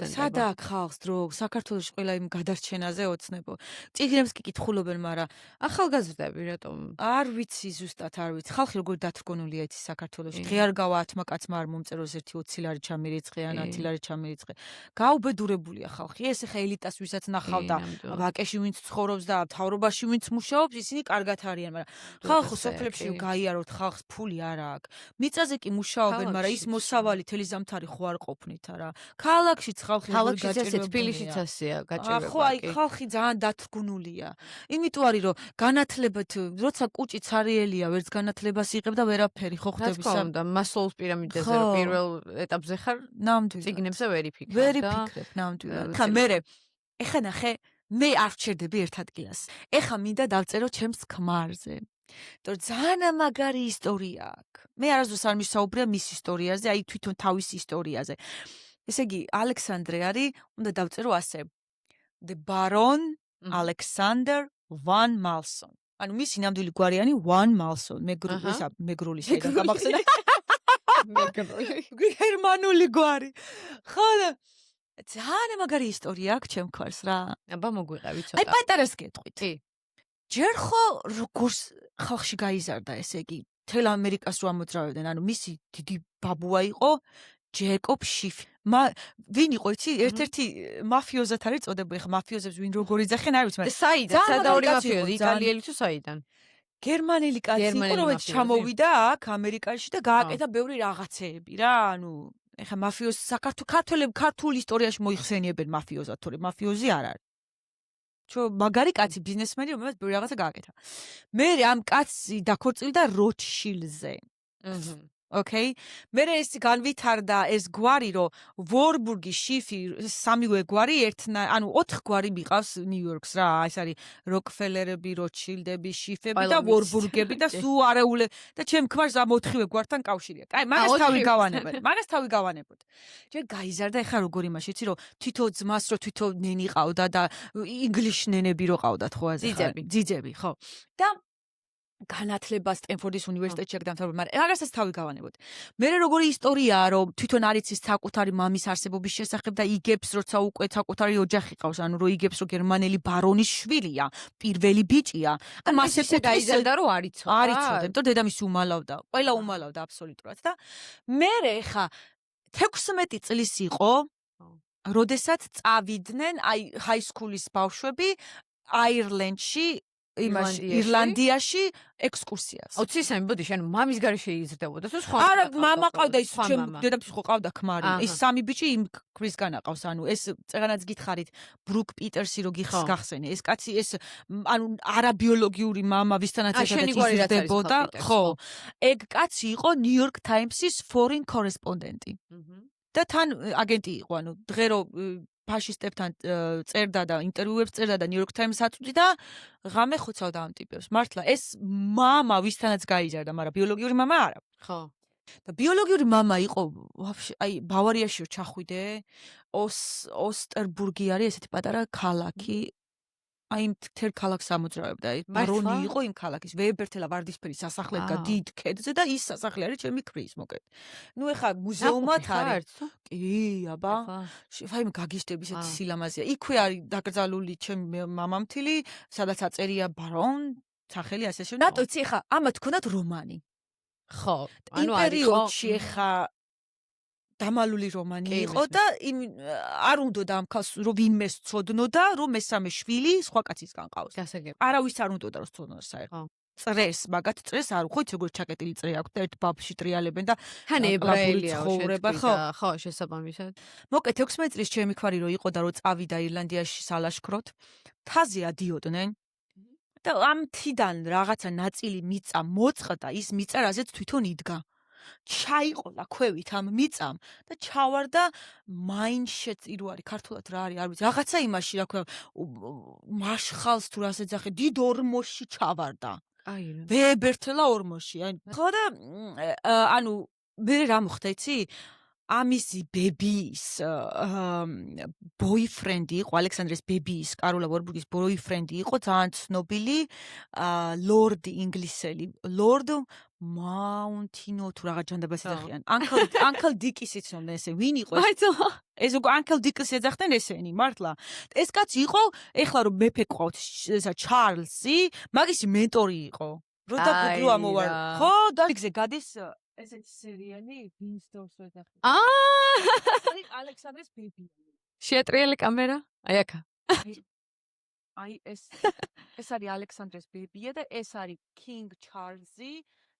სადაა ხალხს დრო საქართველოში ყველა იმ გადარჩენაზე ოცნებო. წიგნებს კი კითხულობენ, მაგრამ ახალგაზრდები რატომ? არ ვიცი ზუსტად არ ვიცი. ხალხი როგორ დათრგუნულია იცი საქართველოში. დღე არ გავა 10 კაცმა არ მომწეროს 1 20 ლარი ჩამირიცხე ან 10 ლარი ჩამირიცხე. გაუბედურებულია ხალხი. ეს ახლა ელიტას ვისაც ნახავდა, ვაკეში ვინც ცხოვრობს და მთავრობაში ვინც მუშაობს, ისინი კარგად არიან, მაგრამ ხალხო სოფლებში გაიაროთ, ხალხს ფული არ აქვს. მიწაზე კი მუშაობენ, მაგრამ ის მოსავალი თელი ზამთარი ხო არ ყოფნით არა. ქალაქშიც ხალხი გაჭირვებულია. თბილისშიც ასეა გაჭირვება. ხო, აი ხალხი ძალიან დათრგუნულია. იმიტომ არის რომ განათლებათ, როცა კუჭი ცარიელია, ვერც განათლებას იღებ და ვერაფერი ხო ხდები სამ და მასლოუს პირამიდაზე რომ პირველ ეტაპზე ხარ, ნამდვილად. წიგნებზე ვერ იფიქრებ. ვერ იფიქრებ, ნამდვილად. ხა მე ეხა ნახე, მე არ ვჩერდები ერთ ადგილას. ეხა მინდა დავწერო ჩემს ქმარზე. თორ ძალიან მაგარი ისტორია აქვს. მე არასდროს არ მისაუბრია მის ისტორიაზე, აი თვითონ თავის ისტორიაზე. ესე იგი, ალექსანდრე არის, უნდა დავწერო ასე. The Baron Alexander van Malson. ანუ მისი ნამდვილი გვარიანი Van Malson, მეგრული შეიძლება გამახსენდა. გერმანული გვარი. ხო და ძალიან მაგარი ისტორია აქვს ჩემ ქვარს რა. აბა მოგვიყევი ცოტა. აი პატარას გეტყვით. ჯერ ხო როგორც ხალხში გაიზარდა, ესე იგი, თელ ამერიკას რო ამოძრავებდნენ, ანუ მისი დიდი ბაბუა იყო ჯეკობ შიფ. ვინ იყო იცი? ერთ-ერთი მაფიოზად არის წოდებული, ხა მაფიოზებს ვინ როგორ იძახენ არ ვიცი, მაგრამ საიდან? სადაური მაფიოზი, იტალიელი თუ საიდან? გერმანელი კაცი იყო, რომელიც ჩამოვიდა აქ ამერიკაში და გააკეთა ბევრი რაღაცეები რა, ანუ ეხა მაფიოზ საქართველოს ქართულ ისტორიაში მოიხსენიებენ მაფიოზად, თორე მაფიოზი არ არის. მაგარი კაცი ბიზნესმენი, რომელსაც ბევრი რაღაცა გააკეთა. მე ამ კაცი დაქორწილდა როთშილდზე. Okay? მერე ეს განვითარდა ეს გვარი, რომ ვორბურგი, შიფი, სამივე გვარი ანუ 4 გვარი მიყავს ნიუ-იორკს რა. ეს არის როკფელერები, როთშილდები, შიფები და ვორბურგები და სულ არეულე და ჩემ ქმარს ამ 4-ვე გვართან კავშირია. კაი, მაგას თავი გავანებოთ. ჯერ გაიზარდა ეხა როგორ იმაში, იცი რომ თვითო ძმას რო თვითო ნენი ყავდა და ინგლიშ ნენები რო ყავდათ ხო ასე ხარ? ძიძები, ხო. და განათლება სტენფორდის უნივერსიტეტში აგდამთავრდა, მაგრამ მაგასაც თავი გავანებოთ. მე როგორი ისტორიაა, რომ თვითონ არ იცის საკუთარი მამის არსებობის შესახებ და იგებს, როცა უკვე საკუთარი ოჯახი ყავს, ანუ რომ იგებს, რომ გერმანელი ბარონის შვილია, პირველი ბიჭია. ან მასე გაიზარდა, რომ არ იცოდა. არ იცოდა, იმიტომ დედამისი უმალავდა, ყველა უმალავდა აბსოლუტურად და მე ხა 16 წლის იყო, როდესაც წავიდნენ აი ჰაისკულის ბავშვები აირლენდში ირლანდიაში ექსკურსიას. ოცისამი ბოდი შენ მამის გარეშე იზრდებოდა თუ სხვა? არა, მამა ყავდა ის ჩემ დედამისს ხო ყავდა ქმარი. ის სამი ბიჭი იმ ქვისგან აყავს, ანუ ეს წეგანაც გითხარით ბრუკ პიტერსი რო გიხსენე. ეს კაცი ეს ანუ არაბიოლოგიური მამა ვისთანაც ერთად იზრდებოდა, ხო. ეგ კაცი იყო ნიუ-იორკ ტაიმსის foreign correspondent-ი. და თან აგენტი იყო, ანუ დღე რო ფაშისტებთან წერდა და ინტერვიუებს წერდა და New York Times აწვდიდა და ღამე ხოცავდა ამ ტიპებს. მართლა ეს მამა ვისთანაც გაიზარდა, მაგრამ ბიოლოგიური მამა არა. ხო. და ბიოლოგიური მამა იყო ვაფშე აი ბავარიაშიო ჩახვიდე ოსტერბურგი არის ესეთი პატარა ქალაქი აი მთელ ქალაქს ამოძრავებდა აი ბარონი იყო იმ ქალაქის ვეებერთელა ვარდისფერი სასახლე დგა დიდ ქედზე და ის სასახლე არის ჩემი ქრის მოკეთ ნუ ეხა მუზეუმად არის კი აბა აი გაგიშტები ესეთი სილამაზეა იქვე არის დაკრძალული ჩემი მამამთილი სადაც აწერია ბარონ სახელი ასე შევნა რატო იცი ეხა ამათ ქონათ რომანი ხო, ანუ პერიოდში ეხა დამალული რომანი იყო და არ უნდოდა ამ ქალს რომ ვინმეს ცოდნოდა რომ მესამე შვილი სხვა კაცისგან ყავს. გასაგები. არავის არ უნდოდა რომ ცოდნოდა საერთოდ. წრეს, მაგათ წრეს არ ხო იცი როგორ ჩაკეტილი წრე აქვს და ერთ ბაბში ტრიალებენ და ხან ებრაელია ცხოვრება ხო ხო შესაბამისად. მოკეთ 16 წლის ჩემი ხვარი რო იყო და რო წავიდა ირლანდიაში სალაშქროთ, მთაზე ადიოდნენ. და ამ თიდან რაღაცა ნაწილი მიწა მოწყდა ის მიწა რაზეც თვითონ იდგა ჩაიყოლა ქვევით ამ მიწამ და ჩავარდა მაინშეტი რო არის ქართულად რა არის არ ვიცი რაღაცა იმაში რა ქვია მაშხალს თუ რას ეძახე დიდ ორმოში ჩავარდა აი ვეებერთელა ორმოში ხო და ანუ მე რა მოხდა იცი ამისი ბებიის ბოიფრენდი იყო ალექსანდრეს ბებიის კაროლა ვორბურგის ბოიფრენდი იყო ძალიან ცნობილი ლორდი ინგლისელი ლორდ მაუნტინო თუ რაღაც ჯანდაბას ეძახიან ანკլ დიკის იცნობდნენ ესე ვინ იყო ეს უკვე ანკլ დიკის ეძახდნენ ესენი მართლა ეს კაცი იყო ეხლა რომ მეფე ყავთ ესა ჩარლზი მაგისი მენტორი იყო როდა გუგლო ამოვარ ხო და იქზე გადის ესეთი სერიალი ვინსტონს ვეძახი აი ალექსანდრეს ბებია შეატრიელი კამერა აი აქა აი ეს არის ალექსანდრეს ბებია და ეს არის კინგ ჩარლზი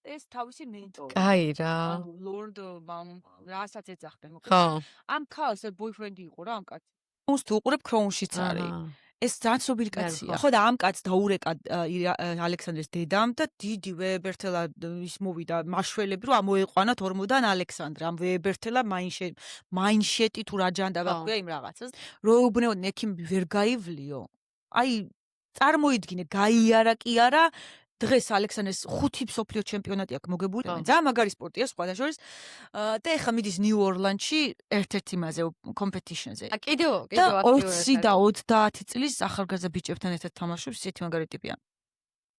ეს თავისი მენტორი. კაი რა. ლორდ რასაც ეძახდნენ. ხო. ამ ქალს ბოიფრენდი იყო რა ამ კაცი. უსთ უყურებ ქროუნშიც არის. ეს ძალიან ცნობილი კაცია. ხო და ამ კაცს დაურეკა ალექსანდრეს დედამ და დიდი ვეებერთელა ის მოვიდა მაშველები რომ ამოეყვანათ ორმოდან ალექსანდრე. ამ ვეებერთელა მაინშეტი თუ რა ჯანდაბა ქვია იმ რაღაცას. რო უბნეოდნენ ექიმ ვერ გაივლიო. აი წარმოიდგინე გაიარა კი არა დღეს ალექსანდრეს 5 მსოფლიო ჩემპიონატი აქვს მოგებული. ძალიან მაგარი სპორტია სხვადასხვა. და ეხლა მიდის ნიუ ორლანდში ერთ-ერთი იმაზე კომპეტიშენზე. კიდევ აქტიურად. და 20 და 30 წლის ახალგაზრდა ბიჭებთან ერთად თამაშობს, ისეთი მაგარი ტიპია.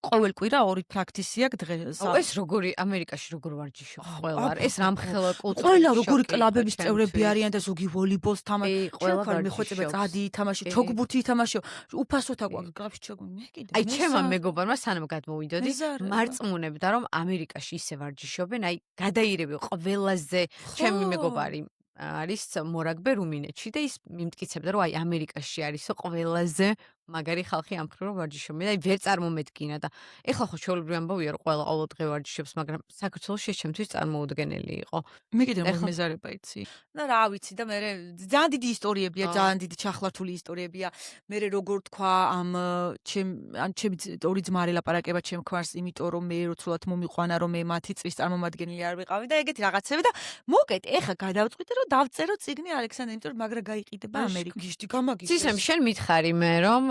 ყოველ კვირა 2 პრაქტისი აქვს დღეს. ეს როგორი ამერიკაში როგორ ვარჯიშობს ყველა ეს რამხელა კულტურა. ყველა როგორი კლუბების წევრები არიან და ზოგი ვოლейბოლს თამაშობს. ყველა მეხოწება წადი ითამაშე, ჩოგბუთი ითამაშე, უფასოთა გვაქვს გაფში ჩოგბუთი. მე კიდე. აი ჩემმა მეგობარმა სანამ გადმოვიდოდი, მარწმუნებდა რომ ამერიკაში ისე ვარჯიშობენ, აი გადაირები ყველაზე ჩემი მეგობარი არის მორაგბე რუმინეთში და ის მიმტკიცებდა რომ აი ამერიკაში არისო ყველაზე მაგარი ხალხი ამ ხრივ ვარჯიშობენ და აი ვერ წარმომედგინა და ეხლა ხო შეულებრივი ამბავია რომ ყველა ყოველდღე ვარჯიშობს მაგრამ საქართველოში ჩემთვის წარმოუდგენელი იყო მე კიდე მეზარება იცი და რა ვიცი და მე ძალიან დიდი ისტორიებია ძალიან დიდი ჩახლართული ისტორიებია მე როგორ თქვა ამ ჩემი ორი ძმა არელაპარაკება ჩემ ქმარს იმიტომ რომ მე როცულად მომიყვანა რომ მე მათი წრის წარმომადგენელი არ ვიყავი და ეგეთი რაღაცები და მოკეთ ეხლა გადავწყვიტე რომ დავწერო წიგნი ალექსანდრე იმიტომ რომ მაგრა გაიყიდება ამერიკაში გამაგიჩეს ცისემ შენ მითხარი მე რომ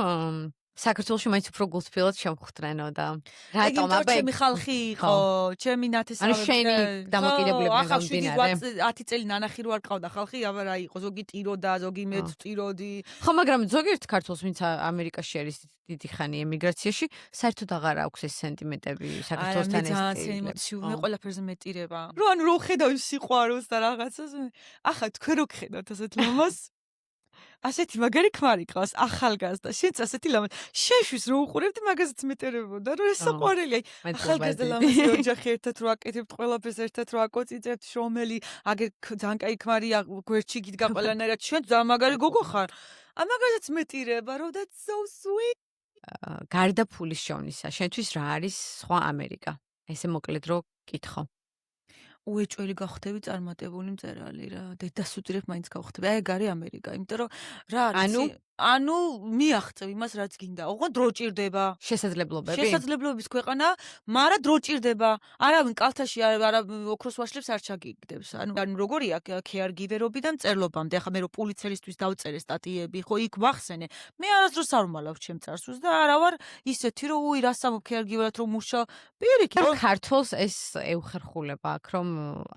საქართველოში მაინც უფრო გულთბილად შემხვდრენო და რატომ აბა ჩემი ხალხი იყო ჩემი ნათესავები ანუ შენი დამოკიდებულება გამდინარე 10 წელი ნანახი რო არ ყავდა ხალხი აბა რა იყო ზოგი ტიროდა ზოგი მეც ტიროდი ხო მაგრამ ზოგიერთ ქართველს ვინც ამერიკაში არის დიდი ხანი ემიგრაციაში საერთოდ აღარ აქვს ეს სენტიმენტები საქართველოსთან ეს ემოციური ყველაფერზე მეტირება რო ანუ რო ხედავ სიყვარულს და რაღაცას ახლა თქვენ რო გხედავთ ასეთ ლამას ასეთი მაგარი ქმარი ყავს ახალგაზრდა შენც ასეთი ლამა შეშვის რო უყურებდი მაგაზეც მეტერებოდა რომ ეს საყვარელი აი ახალგაზრდა ლამაზი ოჯახი ერთად რო აკეთებთ ყველაფერს ერთად რო აკოწიწებთ შრომელი აგერ ძალიან კაი ქმარია გვერდში გიდგა ყველანაირად შენ ძალიან მაგარი გოგო ხარ ამაგაზეც მეტირება რომ that's so sweet გარდა ფულის შოვნისა შენთვის რა არის სხვა ამერიკა ესე მოკლედ რო კითხო უეჭველი გავხდები წარმატებული მწერალი რა დედას უწირებ მაინც გავხდები აი ეგ არის ამერიკა იმიტომ რომ რა არის ანუ ანუ მიაღწევ იმას რაც გინდა. ოღონდ დრო ჭირდება. შესაძლებლობები? შესაძლებლობების ქვეყანა, მაგრამ დრო ჭირდება. არავინ კალთაში არა ოქროს ვაშლებს არ ჩაგიგდებს. ანუ როგორია ქეარგივერობიდან მწერლობამდე. ახლა მე რო პულიცერისთვის დავწერე სტატიები, ხო იქ ვახსენე. მე არასდროს არ ვმალავ ჩემ წარსულს და არა ვარ ისეთი რომ უი რას ამბობ ქეარგივერად რომ მუშაო. პირიქით რომ ქართველს ეს ეუხერხულება აქ რომ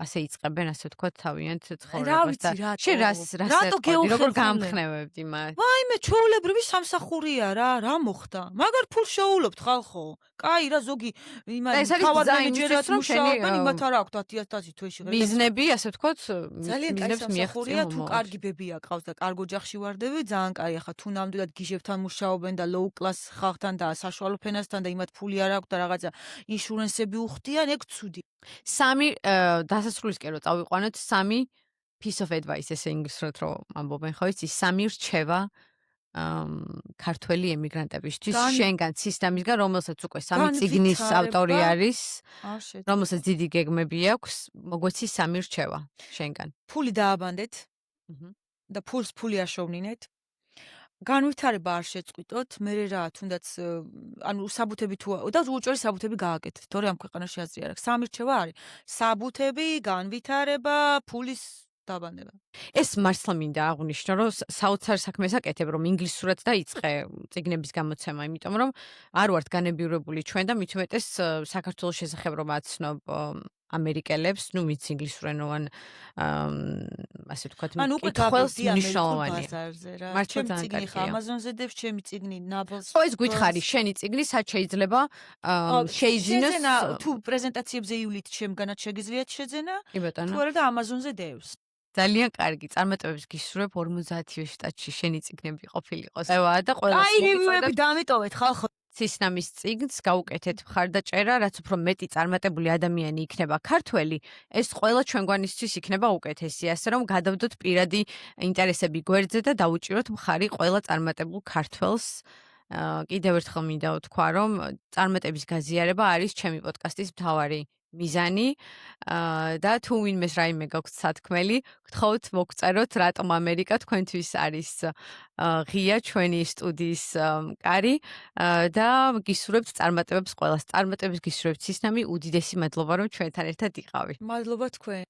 ასე იწყებენ ასე ვთქვათ თავიანთ რა ცხოვრებას ვიცი რატო. შენ რატო როგორ გეუხერხულებ? გამხნევებდი მას? ვაიმე ჩვეულებრივი სამსახურია რა მოხდა? მაგარ ფულს შეულობთ ხალხო. კაი რა ზოგი ეს არის თავად გზა მენეჯერად იმისათვის, რომ შენი, მუშაობენ, იმათ არ აქვთ 10,000 თვეში. მიზნები ასე ვთქვათ ძალიან კაი მიზნებს სამსახურია, მიაღწევ თუ კარგი ბები აყავს და კარგ ოჯახში ვარდები, ძალიან კაი. ახლა თუ ნამდვილად გიჟებთან მუშაობენ და low class ხალხთან და საშუალო ფენასთან და იმათ ფული არ აქვს და რაღაცა ინშურენსები უხდიან, ეგ ცუდი. სამი დასასრულისკენ რო წავიყვანოთ, სამი piece of advice ესე ინგლისურად რო ამბობენ ხო იცი, სამი რჩევა ქართველი ემიგრანტებისთვის შენგან სისტემისგან, რომელსაც უკვე სამი წიგნის ავტორი არის, რომელსაც დიდი გეგმები აქვს, მოგვეცი სამი რჩევა შენგან. ფული დააბანდეთ და ფულს ფული აშოვნინეთ. განვითარება არ შეწყვიტოთ, მე რა თუნდაც ანუ საბუთები თუ და უჭველი საბუთები გააკეთეთ, თორე ამ ქვეყანაში აზრი არ აქვს. სამი რჩევა არის: საბუთები, განვითარება, ფულის დაბანდება. ეს მართლა მინდა აღვნიშნო, რომ საოცარ საქმეს აკეთებ, რომ ინგლისურად დაიწყე წიგნების გამოცემა, იმიტომ რომ არ ვართ განებიურებული ჩვენ და მით უმეტეს საქართველოს შესახებ რომ აცნობ ამერიკელებს, ნუ ვინც ინგლისურენოვან ასე ვთქვათ, მკითხველს მნიშვნელოვანია. მართლა ძალიან კარგია. ხა ამაზონზე დევს ჩემი წიგნი ნაბელს. ო ეს გითხარი, შენი წიგნი სად შეიძლება შეიძინოს თუ პრეზენტაციებზე ივლით ჩემგანაც შეგიძლიათ შეძენა? კი ბატონო. თუ არა და ამაზონზე დევს. ძალიან კარგი. წარმატებებს გისურვებ 50-ე შტატში შენი წიგნები ყოფილიყოს. ევა და ყველა აი რივიუები დამიტოვეთ ხალხო. ცისნამის წიგნს გაუკეთეთ მხარდაჭერა, რაც უფრო მეტი წარმატებული ადამიანი იქნება ქართველი, ეს ყველა ჩვენგვანისთვის იქნება უკეთესი, ასე რომ გადავდოთ პირადი ინტერესები გვერდზე და დაუჭიროთ მხარი ყველა წარმატებულ ქართველს. კიდევ ერთხელ მინდა ვთქვა, რომ წარმატების გაზიარება არის ჩემი პოდკასტის მთავარი მიზანი და თუ ვინმეს რაიმე გაქვთ სათქმელი, გთხოვთ მოგწეროთ, რატომ ამერიკა თქვენთვის არის ღია ჩვენი სტუდიის კარი და გისურვებთ წარმატებებს ყველას. წარმატებებს გისურვებთ სისნამი, უდიდესი მადლობა რომ ჩვენთან ერთად იყავით. მადლობა თქვენ.